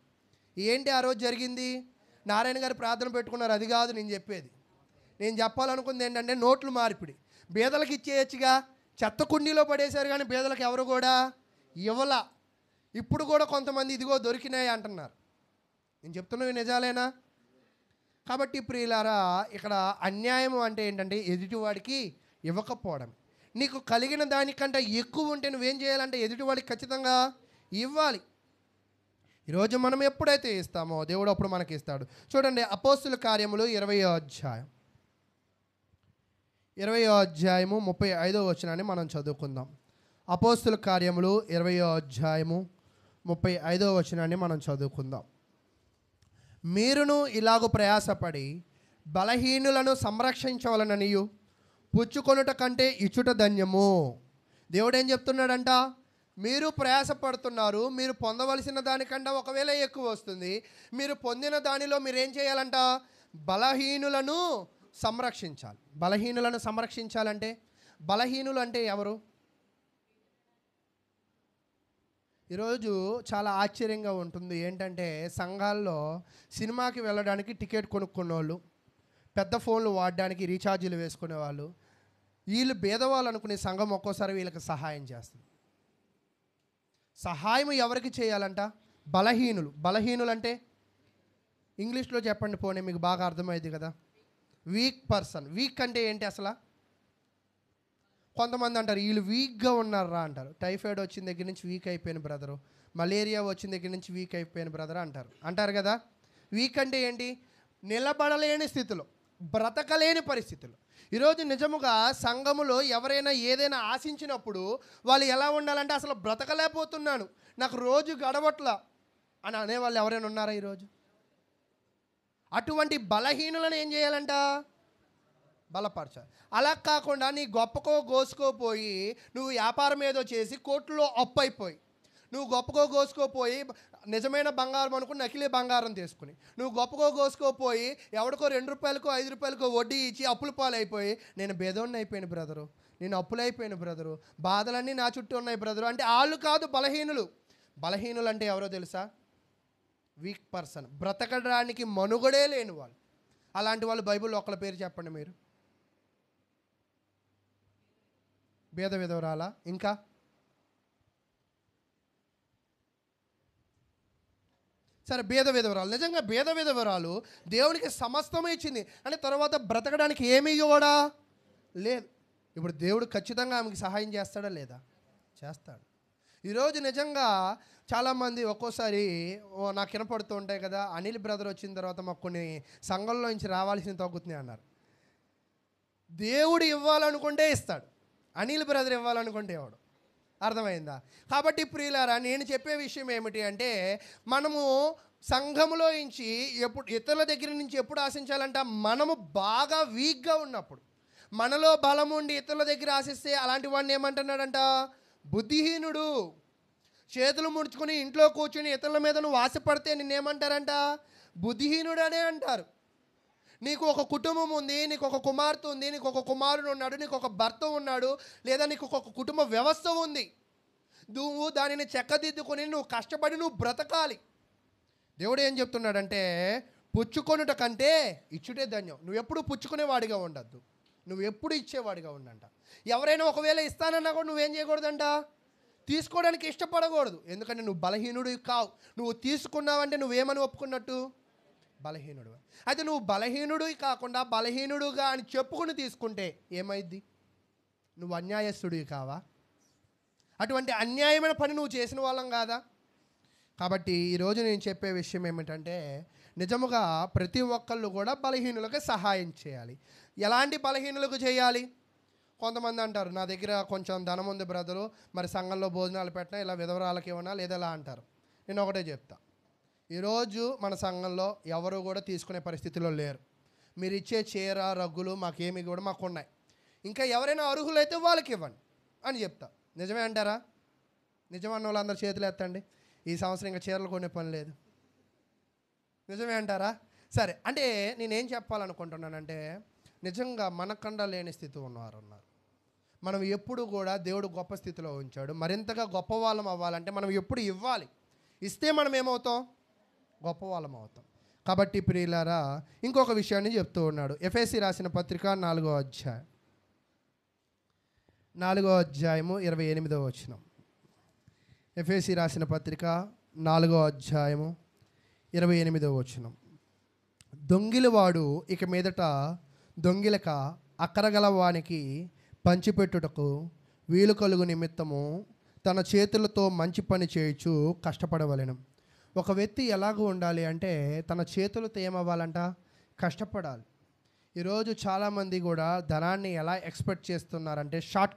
ఏంటి ఆ రోజు జరిగింది? నారాయణ గారు ప్రార్థన పెట్టుకున్నారు. అది కాదు నేను చెప్పేది. నేను చెప్పాలనుకుంది ఏంటంటే, నోట్లు మార్పిడి. బేదలకు ఇచ్చేయచ్చుగా, చెత్త కుండీలో పడేశారు, కానీ బేదలకు ఎవరు కూడా ఇవ్వలా. ఇప్పుడు కూడా కొంతమంది ఇదిగో దొరికినాయి అంటున్నారు. నేను చెప్తున్నవి నిజాలేనా? కాబట్టి ప్రియులారా, ఇక్కడ అన్యాయం అంటే ఏంటంటే ఎదుటివాడికి ఇవ్వకపోవడం. నీకు కలిగిన దానికంటే ఎక్కువ ఉంటే నువ్వేం చేయాలంటే ఎదుటివాడికి ఖచ్చితంగా ఇవ్వాలి. ఈరోజు మనం ఎప్పుడైతే ఇస్తామో దేవుడు అప్పుడు మనకి ఇస్తాడు. చూడండి, అపోస్తుల కార్యములు 20వ అధ్యాయం 35వ వచనాన్ని మనం చదువుకుందాం. అపోస్తుల కార్యములు 20వ అధ్యాయము 35వ వచనాన్ని మనం చదువుకుందాం. మీరును ఇలాగూ ప్రయాసపడి బలహీనులను సంరక్షించవలననియు పుచ్చుకొనుట కంటే ఇచ్చుట ధన్యము. దేవుడు ఏం చెప్తున్నాడంట? మీరు ప్రయాసపడుతున్నారు, మీరు పొందవలసిన దానికంటే ఒకవేళ ఎక్కువ వస్తుంది. మీరు పొందిన దానిలో మీరు ఏం చేయాలంట? బలహీనులను సంరక్షించాలి. బలహీనులను సంరక్షించాలంటే, బలహీనులు అంటే ఎవరు? ఈరోజు చాలా ఆశ్చర్యంగా ఉంటుంది. ఏంటంటే సంఘాల్లో సినిమాకి వెళ్ళడానికి టికెట్ కొనుక్కున్నోళ్ళు, పెద్ద ఫోన్లు వాడడానికి రీఛార్జీలు వేసుకునేవాళ్ళు, వీళ్ళు భేదవాళ్ళు అనుకునే సంఘం ఒక్కోసారి వీళ్ళకి సహాయం చేస్తుంది. సహాయం ఎవరికి చేయాలంట? బలహీనులు. బలహీనులు అంటే ఇంగ్లీష్లో చెప్పండి పోనీ, మీకు బాగా అర్థమైంది కదా. Week person. వీక్ అంటే ఏంటి అసలు? కొంతమంది అంటారు వీళ్ళు వీక్గా ఉన్నారా అంటారు. టైఫాయిడ్ వచ్చిన దగ్గర నుంచి వీక్ అయిపోయిన బ్రదరు, మలేరియా వచ్చిన దగ్గర నుంచి వీక్ అయిపోయిన బ్రదర్ అంటారు కదా. వీక్ అంటే ఏంటి? నిలబడలేని స్థితిలో, బ్రతకలేని పరిస్థితులు. ఈరోజు నిజముగా సంఘములో ఎవరైనా ఏదైనా ఆశించినప్పుడు వాళ్ళు ఎలా ఉండాలంటే, అసలు బ్రతకలేకపోతున్నాను, నాకు రోజు గడవట్లా అని అనేవాళ్ళు ఎవరైనా ఉన్నారా ఈరోజు? అటువంటి బలహీనులను ఏం చేయాలంట? బలపరచాలి. అలా కాకుండా నీ గొప్పకో గోసుకోపోయి నువ్వు వ్యాపారం ఏదో చేసి కోర్టులో అప్పు అయిపోయి, నువ్వు గొప్పకో గోసుకోపోయి నిజమైన బంగారం అనుకుని నకిలీ బంగారం తీసుకుని, నువ్వు గొప్పకో గోసుకోపోయి ఎవడికో 2 రూపాయలకో 5 రూపాయలకో వడ్డీ ఇచ్చి అప్పుల పాలైపోయి, నేను బేదోడిని అయిపోయాను బ్రదరు, నేను అప్పులైపోయాను బ్రదరు, బాధలన్నీ నా చుట్టూ ఉన్నాయి బ్రదరు అంటే వాళ్ళు కాదు బలహీనులు. బలహీనులు అంటే ఎవరో తెలుసా? Week person. బ్రతకడానికి మనుగడే లేని వాళ్ళు. అలాంటి వాళ్ళు బైబిల్లో ఒకళ్ళ పేరు చెప్పండి మీరు. భేద విధవరాలా? ఇంకా సరే, భేద విధవరాలు. నిజంగా భేద విధవరాలు దేవునికి సమస్తమే ఇచ్చింది అంటే తర్వాత బ్రతకడానికి ఏమీ కూడా లేదు. ఇప్పుడు దేవుడు ఖచ్చితంగా ఆమెకి సహాయం చేస్తాడా లేదా? చేస్తాడు. ఈరోజు నిజంగా చాలామంది ఒక్కోసారి నాకు వినపడుతూ ఉంటాయి కదా, అనిల్ బ్రదర్ వచ్చిన తర్వాత మాకు కొన్ని సంఘంలో నుంచి రావాల్సిన తగ్గుతున్నాయి అన్నారు. దేవుడు ఇవ్వాలనుకుంటే ఇస్తాడు, అనిల్ బ్రదర్ ఇవ్వాలనుకుంటే ఎవడు? అర్థమైందా? కాబట్టి ప్రియులారా, నేను చెప్పే విషయం ఏమిటి అంటే, మనము సంఘములో నుంచి ఎప్పుడు ఇతరుల దగ్గర నుంచి ఎప్పుడు ఆశించాలంట? మనము బాగా వీక్గా ఉన్నప్పుడు. మనలో బలం ఉండి ఇతరుల దగ్గర ఆశిస్తే అలాంటి వాడిని ఏమంటున్నాడంట? బుద్ధిహీనుడు. చేతులు ముడుచుకొని ఇంట్లో కూర్చుని ఇతరుల మీద నువ్వు ఆశపడితే నిన్నేమంటారంట? బుద్ధిహీనుడు అనే అంటారు. నీకు ఒక కుటుంబం ఉంది, నీకు ఒక కుమార్తె ఉంది, నీకు ఒక కుమారుడు ఉన్నాడు, నీకు ఒక భర్త ఉన్నాడు, లేదా నీకు ఒక కుటుంబ వ్యవస్థ ఉంది. నువ్వు దానిని చెక్కదిద్దుకొని నువ్వు కష్టపడి నువ్వు బ్రతకాలి. దేవుడు ఏం చెప్తున్నాడంటే, పుచ్చుకొనుట కంటే ఇచ్చుటే ధన్యం. నువ్వు ఎప్పుడు పుచ్చుకునేవాడిగా ఉండద్దు, నువ్వు ఎప్పుడు ఇచ్చేవాడిగా ఉండంట. ఎవరైనా ఒకవేళ ఇస్తానన్నా కూడా నువ్వేం చేయకూడదంట? తీసుకోవడానికి ఇష్టపడకూడదు. ఎందుకంటే నువ్వు బలహీనుడు కావు. నువ్వు తీసుకున్నావంటే నువ్వేమని ఒప్పుకున్నట్టు? బలహీనుడు. అయితే నువ్వు బలహీనుడు కాకుండా బలహీనుడుగా అని చెప్పుకుని తీసుకుంటే ఏమైద్ది? నువ్వు అన్యాయస్తుడివి కావా? అటువంటి అన్యాయమైన పని నువ్వు చేసిన వాళ్ళం కాదా? కాబట్టి ఈరోజు నేను చెప్పే విషయం ఏమిటంటే, నిజముగా ప్రతి ఒక్కళ్ళు కూడా బలహీనులకు సహాయం చేయాలి. ఎలాంటి బలహీనులకు చేయాలి? కొంతమంది అంటారు, నా దగ్గర కొంచెం ధనం ఉంది బ్రదరు, మరి సంఘంలో భోజనాలు పెట్టినా ఇలా విధవరాలకి ఇవ్వనా లేదా ఇలా అంటారు. నేను ఒకటే చెప్తా, ఈరోజు మన సంఘంలో ఎవరు కూడా తీసుకునే పరిస్థితిలో లేరు. మీరు ఇచ్చే చీర రగ్గులు మాకేమి కూడా మాకు ఉన్నాయి. ఇంకా ఎవరైనా అర్హులైతే వాళ్ళకి ఇవ్వండి అని చెప్తా. నిజమే అంటారా? నిజమన్న వాళ్ళందరూ చేతులు ఎత్తండి. ఈ సంవత్సరం ఇంకా చీరలు కొనే పని లేదు. నిజమే అంటారా? సరే, అంటే నేనేం చెప్పాలనుకుంటున్నానంటే, నిజంగా మనకండా లేని స్థితి ఉన్నవారు ఉన్నారు. మనం ఎప్పుడు కూడా దేవుడు గొప్ప స్థితిలో ఉంచాడు. మరింతగా గొప్ప వాళ్ళం అవ్వాలంటే మనం ఎప్పుడు ఇవ్వాలి. ఇస్తే మనం ఏమవుతాం? గొప్ప వాళ్ళం అవుతాం. కాబట్టి ప్రియులారా, ఇంకొక విషయాన్ని చెప్తూ ఉన్నాడు. ఎఫెసీ రాసిన పత్రిక 4వ అధ్యాయము 28వ వచనం. ఎఫెసీ రాసిన పత్రిక 4వ అధ్యాయము 28వ వచనం. దొంగిలివాడు ఇక మీదట దొంగిలక అక్కరగల వానికి పంచిపెట్టుటకు వీలు కలుగు నిమిత్తము తన చేతులతో మంచి పని చేయుచు కష్టపడవలెను. ఒక వ్యక్తి ఎలాగూ ఉండాలి అంటే, తన చేతులతో ఏమవ్వాలంట? కష్టపడాలి. ఈరోజు చాలామంది కూడా ధనాన్ని ఎలా ఎక్స్పెక్ట్ చేస్తున్నారంటే, షార్ట్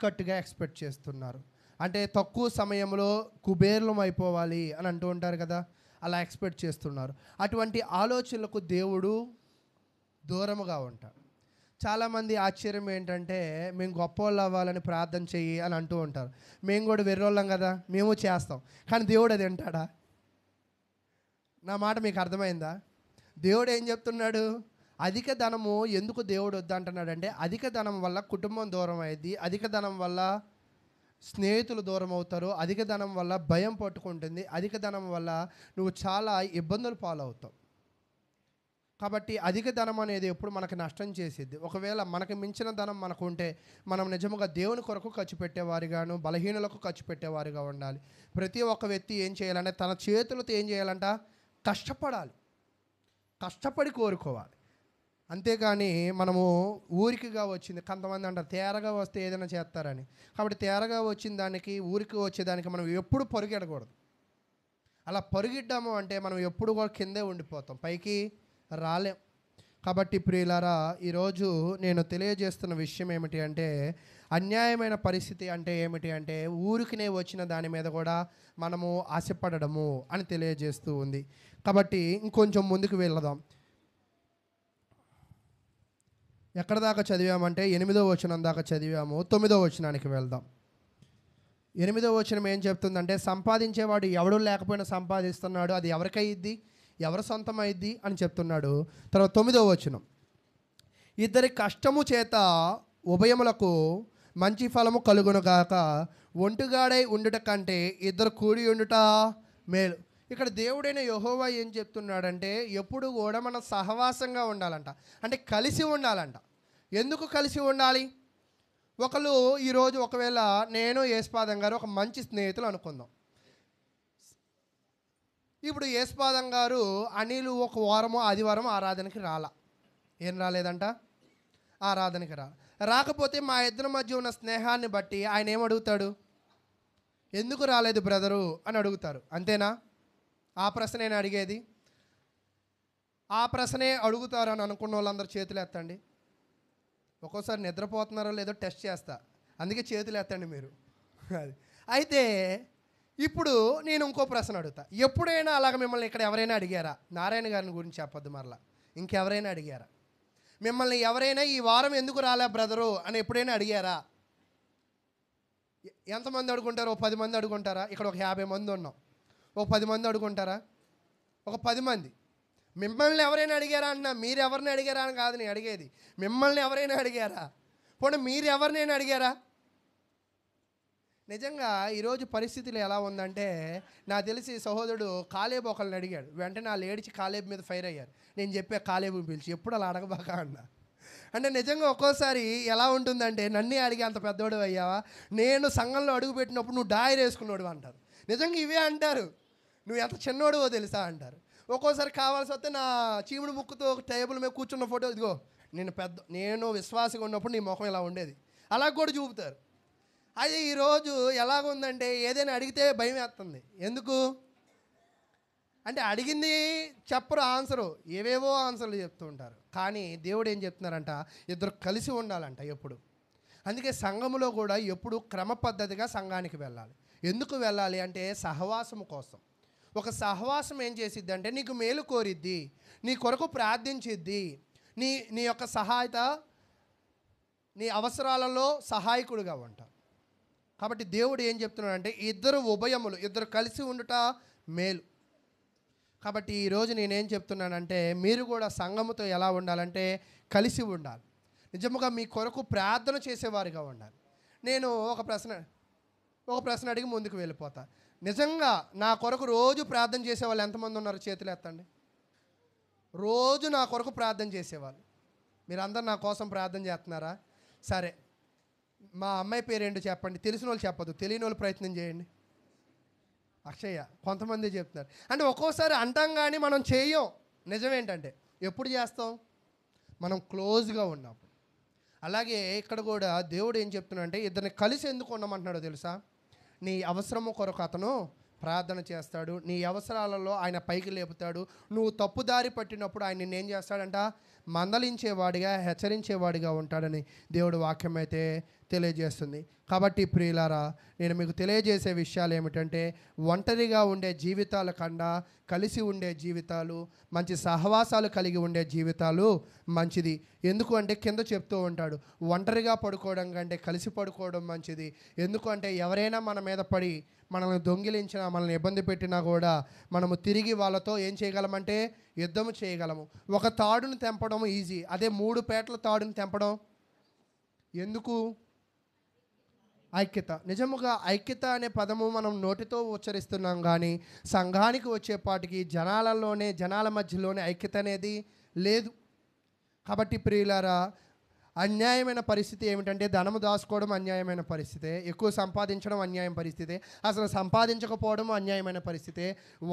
కట్గా ఎక్స్పెక్ట్ చేస్తున్నారు. అంటే తక్కువ సమయంలో కుబేర్లం అయిపోవాలి అని అంటూ ఉంటారు కదా, అలా ఎక్స్పెక్ట్ చేస్తున్నారు. అటువంటి ఆలోచనలకు దేవుడు దూరముగా ఉంటాడు. చాలామంది ఆశ్చర్యం ఏంటంటే, మేము గొప్పవాళ్ళు అవ్వాలని ప్రార్థన చెయ్యి అని అంటూ ఉంటారు. మేము కూడా వెర్రోళ్ళం కదా, మేము చేస్తాం. కానీ దేవుడు అది వింటాడా? నా మాట మీకు అర్థమైందా? దేవుడు ఏం చెప్తున్నాడు? అధిక ధనము ఎందుకు దేవుడు వద్దంటున్నాడంటే, అధిక ధనం వల్ల కుటుంబం దూరం అయ్యిద్ది, అధిక ధనం వల్ల స్నేహితులు దూరం అవుతారు, అధిక ధనం వల్ల భయం పట్టుకుంటుంది, అధిక ధనం వల్ల నువ్వు చాలా ఇబ్బందులు పాలవుతావు. కాబట్టి అధిక ధనం అనేది ఎప్పుడు మనకు నష్టం చేసిద్ది. ఒకవేళ మనకు మించిన ధనం మనకు ఉంటే మనం నిజముగా దేవుని కొరకు ఖర్చు పెట్టేవారిగాను, బలహీనులకు ఖర్చు పెట్టేవారిగా ఉండాలి. ప్రతి ఒక్క వ్యక్తి ఏం చేయాలంటే తన చేతులతో ఏం చేయాలంట? కష్టపడాలి, కష్టపడి కోరుకోవాలి. అంతేకాని మనము ఊరికిగా వచ్చింది, కొంతమంది అంటారు తేరగా వస్తే ఏదైనా చేస్తారని. కాబట్టి తేరగా వచ్చిన దానికి, ఊరికి వచ్చేదానికి మనం ఎప్పుడు పరుగెడకూడదు. అలా పరుగిడ్డాము అంటే మనం ఎప్పుడు కూడా కిందే ఉండిపోతాం, పైకి రాలేం. కాబట్టి ప్రియులారా, ఈరోజు నేను తెలియజేస్తున్న విషయం ఏమిటి అంటే, అన్యాయమైన పరిస్థితి అంటే ఏమిటి అంటే ఊరికినే వచ్చిన దాని మీద కూడా మనము ఆశపడము అని తెలియజేస్తూ ఉంది. కాబట్టి ఇంకొంచెం ముందుకు వెళ్దాం. ఎక్కడ దాకా చదివామంటే 8వ వచనం దాకా చదివాము. 9వ వచనానికి వెళ్దాం. 8వ వచనం ఏం చెప్తుందంటే, సంపాదించేవాడు ఎవడు లేకపోయినా సంపాదిస్తున్నాడు, అది ఎవరికైద్ది, ఎవరి సొంతమైద్ది అని చెప్తున్నాడు. తర్వాత 9వ వచనం, ఇద్దరి కష్టము చేత ఉభయములకు మంచి ఫలము కలుగునుగాక, ఒంటుగాడై ఉండుట కంటే ఇద్దరు కూడి ఉండుట మేలు. ఇక్కడ దేవుడైన యెహోవా ఏం చెప్తున్నాడంటే, ఎప్పుడు కూడా మనం సహవాసంగా ఉండాలంట, అంటే కలిసి ఉండాలంట. ఎందుకు కలిసి ఉండాలి? ఒకళ్ళు ఈరోజు ఒకవేళ నేను యేసుపాదం గారు ఒక మంచి స్నేహితులు అనుకుందాం. ఇప్పుడు యేసుపాదం గారు అనిలు ఒక వారమో ఆదివారం ఆరాధనకి ఏం రాలేదంట, ఆరాధనకి రాకపోతే మా ఇద్దరి మధ్య ఉన్న స్నేహాన్ని బట్టి ఆయన ఏమడుగుతాడు? ఎందుకు రాలేదు బ్రదరు అని అడుగుతారు. అంతేనా? ఆ ప్రశ్న నేను అడిగేది. ఆ ప్రశ్నే అడుగుతారు అని అనుకున్న వాళ్ళందరూ చేతులు ఎత్తండి. ఒక్కోసారి నిద్రపోతున్నారో లేదో టెస్ట్ చేస్తా, అందుకే చేతులు ఎత్తండి మీరు. అది అయితే ఇప్పుడు నేను ఇంకో ప్రశ్న అడుగుతా. ఎప్పుడైనా అలాగ మిమ్మల్ని ఇక్కడ ఎవరైనా అడిగారా? నారాయణ గారిని గురించి చెప్పొద్దు, మరలా ఇంకెవరైనా అడిగారా? మిమ్మల్ని ఎవరైనా ఈ వారం ఎందుకు రాలే బ్రదరు అని ఎప్పుడైనా అడిగారా? ఎంతమంది అడుగుంటారు? ఒక 10 మంది అడుగుంటారా? ఇక్కడ ఒక 50 మంది ఉన్నాం, ఒక 10 మంది అడుగుంటారా? ఒక 10 మంది. మిమ్మల్ని ఎవరైనా అడిగారా అన్న, మీరు ఎవరిని అడిగారా అని కాదు నేను అడిగేది, మిమ్మల్ని ఎవరైనా అడిగారా? పోనీ మీరు ఎవరినైనా అడిగారా? నిజంగా ఈరోజు పరిస్థితులు ఎలా ఉందంటే, నాకు తెలిసి సహోదరుడు కాలేబు ఒకళ్ళని అడిగాడు, వెంటనే వాళ్ళు ఏడిచి కాలేబు మీద ఫైర్ అయ్యారు. నేను చెప్పే కాలేబుని పిలిచి, ఎప్పుడు అలా అడగబాకా అన్నా. అంటే నిజంగా ఒక్కోసారి ఎలా ఉంటుందంటే, నన్నే అడిగి అంత పెద్దోడు అయ్యావా, నేను సంఘంలో అడుగు పెట్టినప్పుడు నువ్వు డాయర్ వేసుకున్నాడు అంటారు. నిజంగా ఇవే అంటారు, నువ్వు ఎంత చిన్నోడువో తెలుసా అంటారు. ఒక్కోసారి కావాల్సి వస్తే నా చీముడు ముక్కుతో ఒక టేబుల్ మీద కూర్చున్న ఫోటో, ఇదిగో నేను విశ్వాసంగా ఉన్నప్పుడు నీ ముఖం ఇలా ఉండేది, అలా కూడా చూపుతారు. అది ఈరోజు ఎలాగుందంటే, ఏదైనా అడిగితే భయం వేస్తుంది. ఎందుకు అంటే అడిగింది చెప్పరు, ఆన్సరు ఏవేవో ఆన్సర్లు చెప్తూ ఉంటారు. కానీ దేవుడు ఏం చెప్తున్నారంట, ఇద్దరు కలిసి ఉండాలంట ఎప్పుడు. అందుకే సంఘములో కూడా ఎప్పుడు క్రమ పద్ధతిగా సంఘానికి వెళ్ళాలి. ఎందుకు వెళ్ళాలి అంటే సహవాసము కోసం. ఒక సహవాసం ఏం చేసిద్ది అంటే నీకు మేలు కోరిద్ది, నీ కొరకు ప్రార్థించిద్ది, నీ యొక్క సహాయత, నీ అవసరాలలో సహాయకుడిగా ఉంటావు. కాబట్టి దేవుడు ఏం చెప్తున్నాడంటే, ఇద్దరు ఉభయములు, ఇద్దరు కలిసి ఉండుట మేలు. కాబట్టి ఈరోజు నేనేం చెప్తున్నానంటే, మీరు కూడా సంఘముతో ఎలా ఉండాలంటే కలిసి ఉండాలి. నిజముగా మీ కొరకు ప్రార్థన చేసేవారిగా ఉండాలి. నేను ఒక ప్రశ్న అడిగి ముందుకు వెళ్ళిపోతా. నిజంగా నా కొరకు రోజు ప్రార్థన చేసేవాళ్ళు ఎంతమంది ఉన్నారు? చేతులు ఎత్తండి. రోజు నా కొరకు ప్రార్థన చేసేవాళ్ళు మీరందరూ నా కోసం ప్రార్థన చేస్తున్నారా? సరే, మా అమ్మాయి పేరేంటో చెప్పండి. తెలిసిన వాళ్ళు చెప్పదు, తెలియని వాళ్ళు ప్రయత్నం చేయండి. అక్షయ్య. కొంతమంది చెప్తున్నారు. అంటే ఒక్కోసారి అంటాం కానీ మనం చేయం. నిజమేంటంటే ఎప్పుడు చేస్తాం? మనం క్లోజ్గా ఉన్నప్పుడు. అలాగే ఇక్కడ కూడా దేవుడు ఏం చెప్తున్నాడంటే, ఇద్దరిని కలిసి ఎందుకు ఉండమంటున్నాడో తెలుసా? నీ అవసరము కొరకు అతను ప్రార్థన చేస్తాడు, నీ అవసరాలలో ఆయన పైకి లేపుతాడు. నువ్వు తప్పుదారి పట్టినప్పుడు ఆయన నిన్నేం చేస్తాడంట? మందలించేవాడిగా, హెచ్చరించేవాడిగా ఉంటాడని దేవుడు వాక్యం అయితే తెలియజేస్తుంది. కాబట్టి ప్రియులారా, నేను మీకు తెలియజేసే విషయాలు ఏమిటంటే, ఒంటరిగా ఉండే జీవితాల కన్నా కలిసి ఉండే జీవితాలు, మంచి సహవాసాలు కలిగి ఉండే జీవితాలు మంచిది. ఎందుకు అంటే కింద చెప్తూ ఉంటాడు, ఒంటరిగా పడుకోవడం కంటే కలిసి పడుకోవడం మంచిది. ఎందుకు అంటే ఎవరైనా మన మీద పడి మనల్ని దొంగిలించినా, మనల్ని ఇబ్బంది పెట్టినా కూడా మనము తిరిగి వాళ్ళతో ఏం చేయగలమంటే యుద్ధము చేయగలము. ఒక తాడును తెంపడం ఈజీ, అదే 3 పేటల తాడును తెంపడం ఎందుకు? ఐక్యత. నిజముగా ఐక్యత అనే పదము మనం నోటితో ఉచ్చరిస్తున్నాం కానీ సంఘానికి వచ్చేపాటికి జనాల మధ్యలోనే ఐక్యత అనేది లేదు. కాబట్టి ప్రియులారా, అన్యాయమైన పరిస్థితి ఏమిటంటే ధనము దాచుకోవడం అన్యాయమైన పరిస్థితే, ఎక్కువ సంపాదించడం అన్యాయం పరిస్థితే, అసలు సంపాదించకపోవడం అన్యాయమైన పరిస్థితే,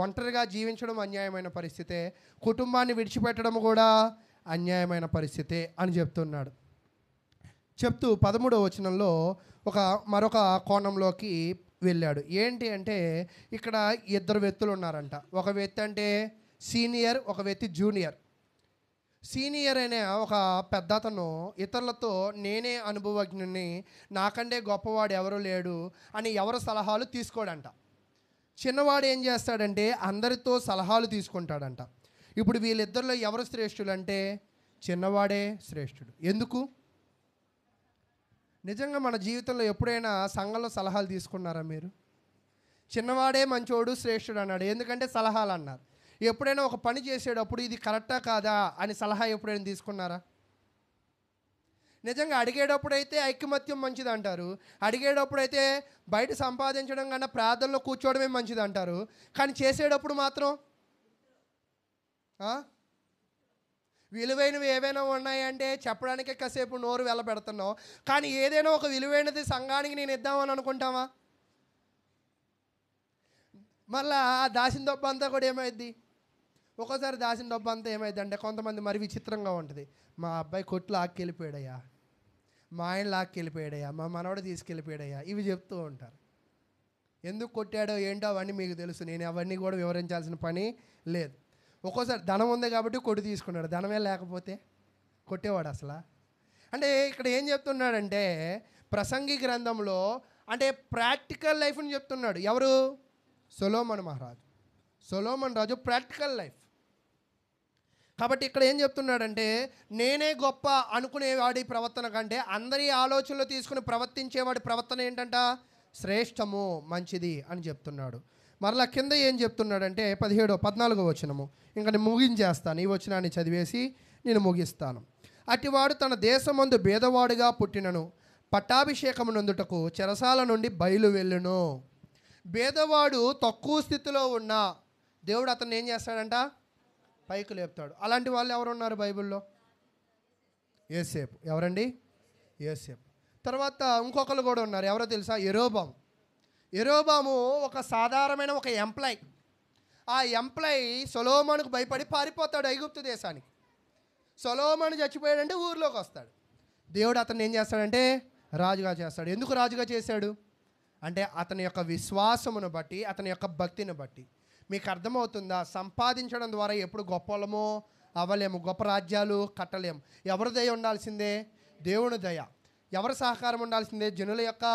ఒంటరిగా జీవించడం అన్యాయమైన పరిస్థితే, కుటుంబాన్ని విడిచిపెట్టడం కూడా అన్యాయమైన పరిస్థితే అని చెప్తున్నాడు. చెప్తూ 13వ వచనంలో మరొక కోణంలోకి వెళ్ళాడు. ఏంటి అంటే ఇక్కడ 2 వ్యక్తులు ఉన్నారంట. ఒక వ్యక్తి అంటే సీనియర్, ఒక వ్యక్తి జూనియర్. సీనియర్ అనే ఒక పెద్ద అతను ఇతరులతో నేనే అనుభవజ్ఞుని, నాకంటే గొప్పవాడు ఎవరు లేడు అని ఎవరు సలహాలు తీసుకోడంట. చిన్నవాడు ఏం చేస్తాడంటే అందరితో సలహాలు తీసుకుంటాడంట. ఇప్పుడు వీళ్ళిద్దరిలో ఎవరు శ్రేష్ఠులు అంటే చిన్నవాడే శ్రేష్ఠుడు. ఎందుకు? నిజంగా మన జీవితంలో ఎప్పుడైనా సంఘంలో సలహాలు తీసుకున్నారా మీరు? చిన్నవాడే మంచోడు శ్రేష్ఠుడు అన్నాడు, ఎందుకంటే సలహాలు అన్నారు. ఎప్పుడైనా ఒక పని చేసేటప్పుడు ఇది కరెక్టా కాదా అని సలహా ఎప్పుడైనా తీసుకున్నారా? నిజంగా అడిగేటప్పుడైతే ఐకమత్యం మంచిది అంటారు, అడిగేటప్పుడైతే బయట సంపాదించడం కన్నా ప్రార్థనలో కూర్చోవడమే మంచిది అంటారు, కానీ చేసేటప్పుడు మాత్రం విలువైనవి ఏవైనా ఉన్నాయంటే చెప్పడానికే కాసేపు నోరు వెళ్ళబెడుతున్నావు, కానీ ఏదైనా ఒక విలువైనది సంఘానికి నేను ఇద్దామని అనుకుంటావా? మళ్ళా ఆ దాసిన డబ్బు అంతా కూడా ఏమైద్ది? ఒక్కోసారి దాసిన డబ్బు అంతా ఏమైంది అంటే కొంతమంది మరి విచిత్రంగా ఉంటుంది. మా అబ్బాయి కొట్లు లాక్కెళ్ళిపోయాడయ్యా, మా ఆయన లాక్కెళ్ళిపోయాడయ్యా, మా మనవడు తీసుకెళ్ళిపోయాడయ్యా, ఇవి చెప్తూ ఉంటారు. ఎందుకు కొట్టాడో ఏంటో అవన్నీ మీకు తెలుసు, నేను అవన్నీ కూడా వివరించాల్సిన పని లేదు. ఒక్కోసారి ధనం ఉంది కాబట్టి కొట్టు తీసుకున్నాడు, ధనమే లేకపోతే కొట్టేవాడు అసలు. అంటే ఇక్కడ ఏం చెప్తున్నాడంటే ప్రసంగి గ్రంథంలో అంటే ప్రాక్టికల్ లైఫ్ని చెప్తున్నాడు. ఎవరు? సొలొమోను రాజు ప్రాక్టికల్ లైఫ్. కాబట్టి ఇక్కడ ఏం చెప్తున్నాడంటే నేనే గొప్ప అనుకునేవాడి ప్రవర్తన కంటే అందరి ఆలోచనలు తీసుకుని ప్రవర్తించేవాడి ప్రవర్తన ఏంటంట శ్రేష్టము, మంచిది అని చెప్తున్నాడు. మరలా కింద ఏం చెప్తున్నాడంటే 14వ వచనము, ఇంకా నేను ముగించేస్తాను, ఈ వచనాన్ని చదివేసి నేను ముగిస్తాను. అటివాడు తన దేశమందు భేదవాడుగా పుట్టినను పట్టాభిషేకము నందుటకు చెరసాల నుండి బయలు వెళ్ళును. భేదవాడు తక్కువ స్థితిలో ఉన్న దేవుడు అతన్ని ఏం చేస్తాడంట? పైకి లేపుతాడు. అలాంటి వాళ్ళు ఎవరు ఉన్నారు బైబిల్లో? యోసేపు. ఎవరండి? యోసేపు. తర్వాత ఇంకొకరు కూడా ఉన్నారు. ఎవరో తెలుసా? యెరోబాము ఒక సాధారణమైన ఒక ఎంప్లాయ్. ఆ ఎంప్లాయ్ సొలొమోనుకు భయపడి పారిపోతాడు ఐగుప్తు దేశానికి. సొలొమోను చచ్చిపోయాడంటే ఊర్లోకి వస్తాడు. దేవుడు అతన్ని ఏం చేస్తాడంటే రాజుగా చేస్తాడు. ఎందుకు రాజుగా చేశాడు అంటే అతని యొక్క విశ్వాసమును బట్టి, అతని యొక్క భక్తిని బట్టి. మీకు అర్థమవుతుందా? సంపాదించడం ద్వారా ఎప్పుడు గొప్పలమో అవ్వలేము, గొప్ప రాజ్యాలు కట్టలేము. ఎవరి దయ ఉండాల్సిందే? దేవుని దయ. ఎవరి సహకారం ఉండాల్సిందే? జనుల యొక్క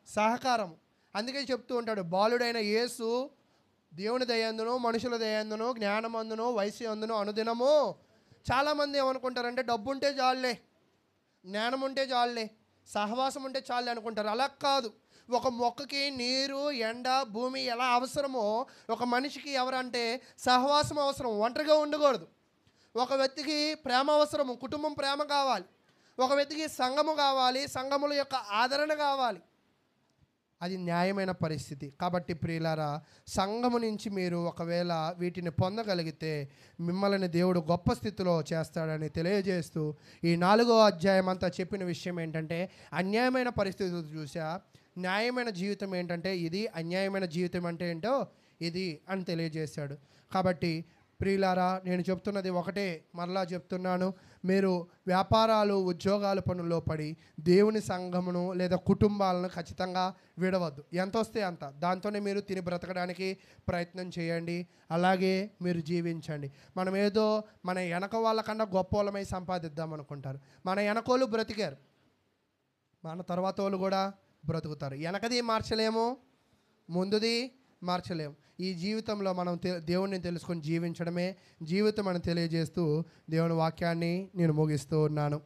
సహకారం. అందుకే చెప్తూ ఉంటాడు, బాలుడైన యేసు దేవుని దయందును మనుషుల దయందును జ్ఞానమందును వయసు అందును అనుదినము. చాలామంది ఏమనుకుంటారంటే డబ్బు ఉంటే చాలులే, జ్ఞానం ఉంటే చాలులే, సహవాసం ఉంటే చాలులే అనుకుంటారు. అలా కాదు. ఒక మొక్కకి నీరు, ఎండ, భూమి ఎలా అవసరమో ఒక మనిషికి ఎవరంటే సహవాసం అవసరం. ఒంటరిగా ఉండకూడదు. ఒక వ్యక్తికి ప్రేమ అవసరము, కుటుంబం ప్రేమ కావాలి. ఒక వ్యక్తికి సంఘము కావాలి, సంఘముల యొక్క ఆదరణ కావాలి. అది న్యాయమైన పరిస్థితి. కాబట్టి ప్రియులారా, సంఘము నుంచి మీరు ఒకవేళ వీటిని పొందగలిగితే మిమ్మల్ని దేవుడు గొప్ప స్థితిలో చేస్తాడని తెలియజేస్తూ ఈ 4వ అధ్యాయం అంతా చెప్పిన విషయం ఏంటంటే అన్యాయమైన పరిస్థితులు చూసా, న్యాయమైన జీవితం ఏంటంటే ఇది, అన్యాయమైన జీవితం అంటే ఏంటో ఇది అని తెలియజేశాడు. కాబట్టి ప్రియులారా, నేను చెప్తున్నది ఒకటే, మరలా చెప్తున్నాను, మీరు వ్యాపారాలు, ఉద్యోగాల పనుల్లో పడి దేవుని సంఘమును లేదా కుటుంబాలను ఖచ్చితంగా విడవద్దు. ఎంత వస్తే అంత, దాంతోనే మీరు తిని బ్రతకడానికి ప్రయత్నం చేయండి. అలాగే మీరు జీవించండి. మనం ఏదో మన వెనక వాళ్ళకన్నా గొప్ప వాళ్ళమై సంపాదిద్దాం అనుకుంటారు. మన వెనకోళ్ళు బ్రతికారు, మన తర్వాత వాళ్ళు కూడా బ్రతుకుతారు. వెనకది మార్చలేము, ముందుది మార్చలేము. ఈ జీవితంలో మనం దేవుణ్ణి తెలుసుకొని జీవించడమే జీవితం అని తెలియజేస్తూ దేవుని వాక్యాన్ని నేను ముగిస్తూ ఉన్నాను.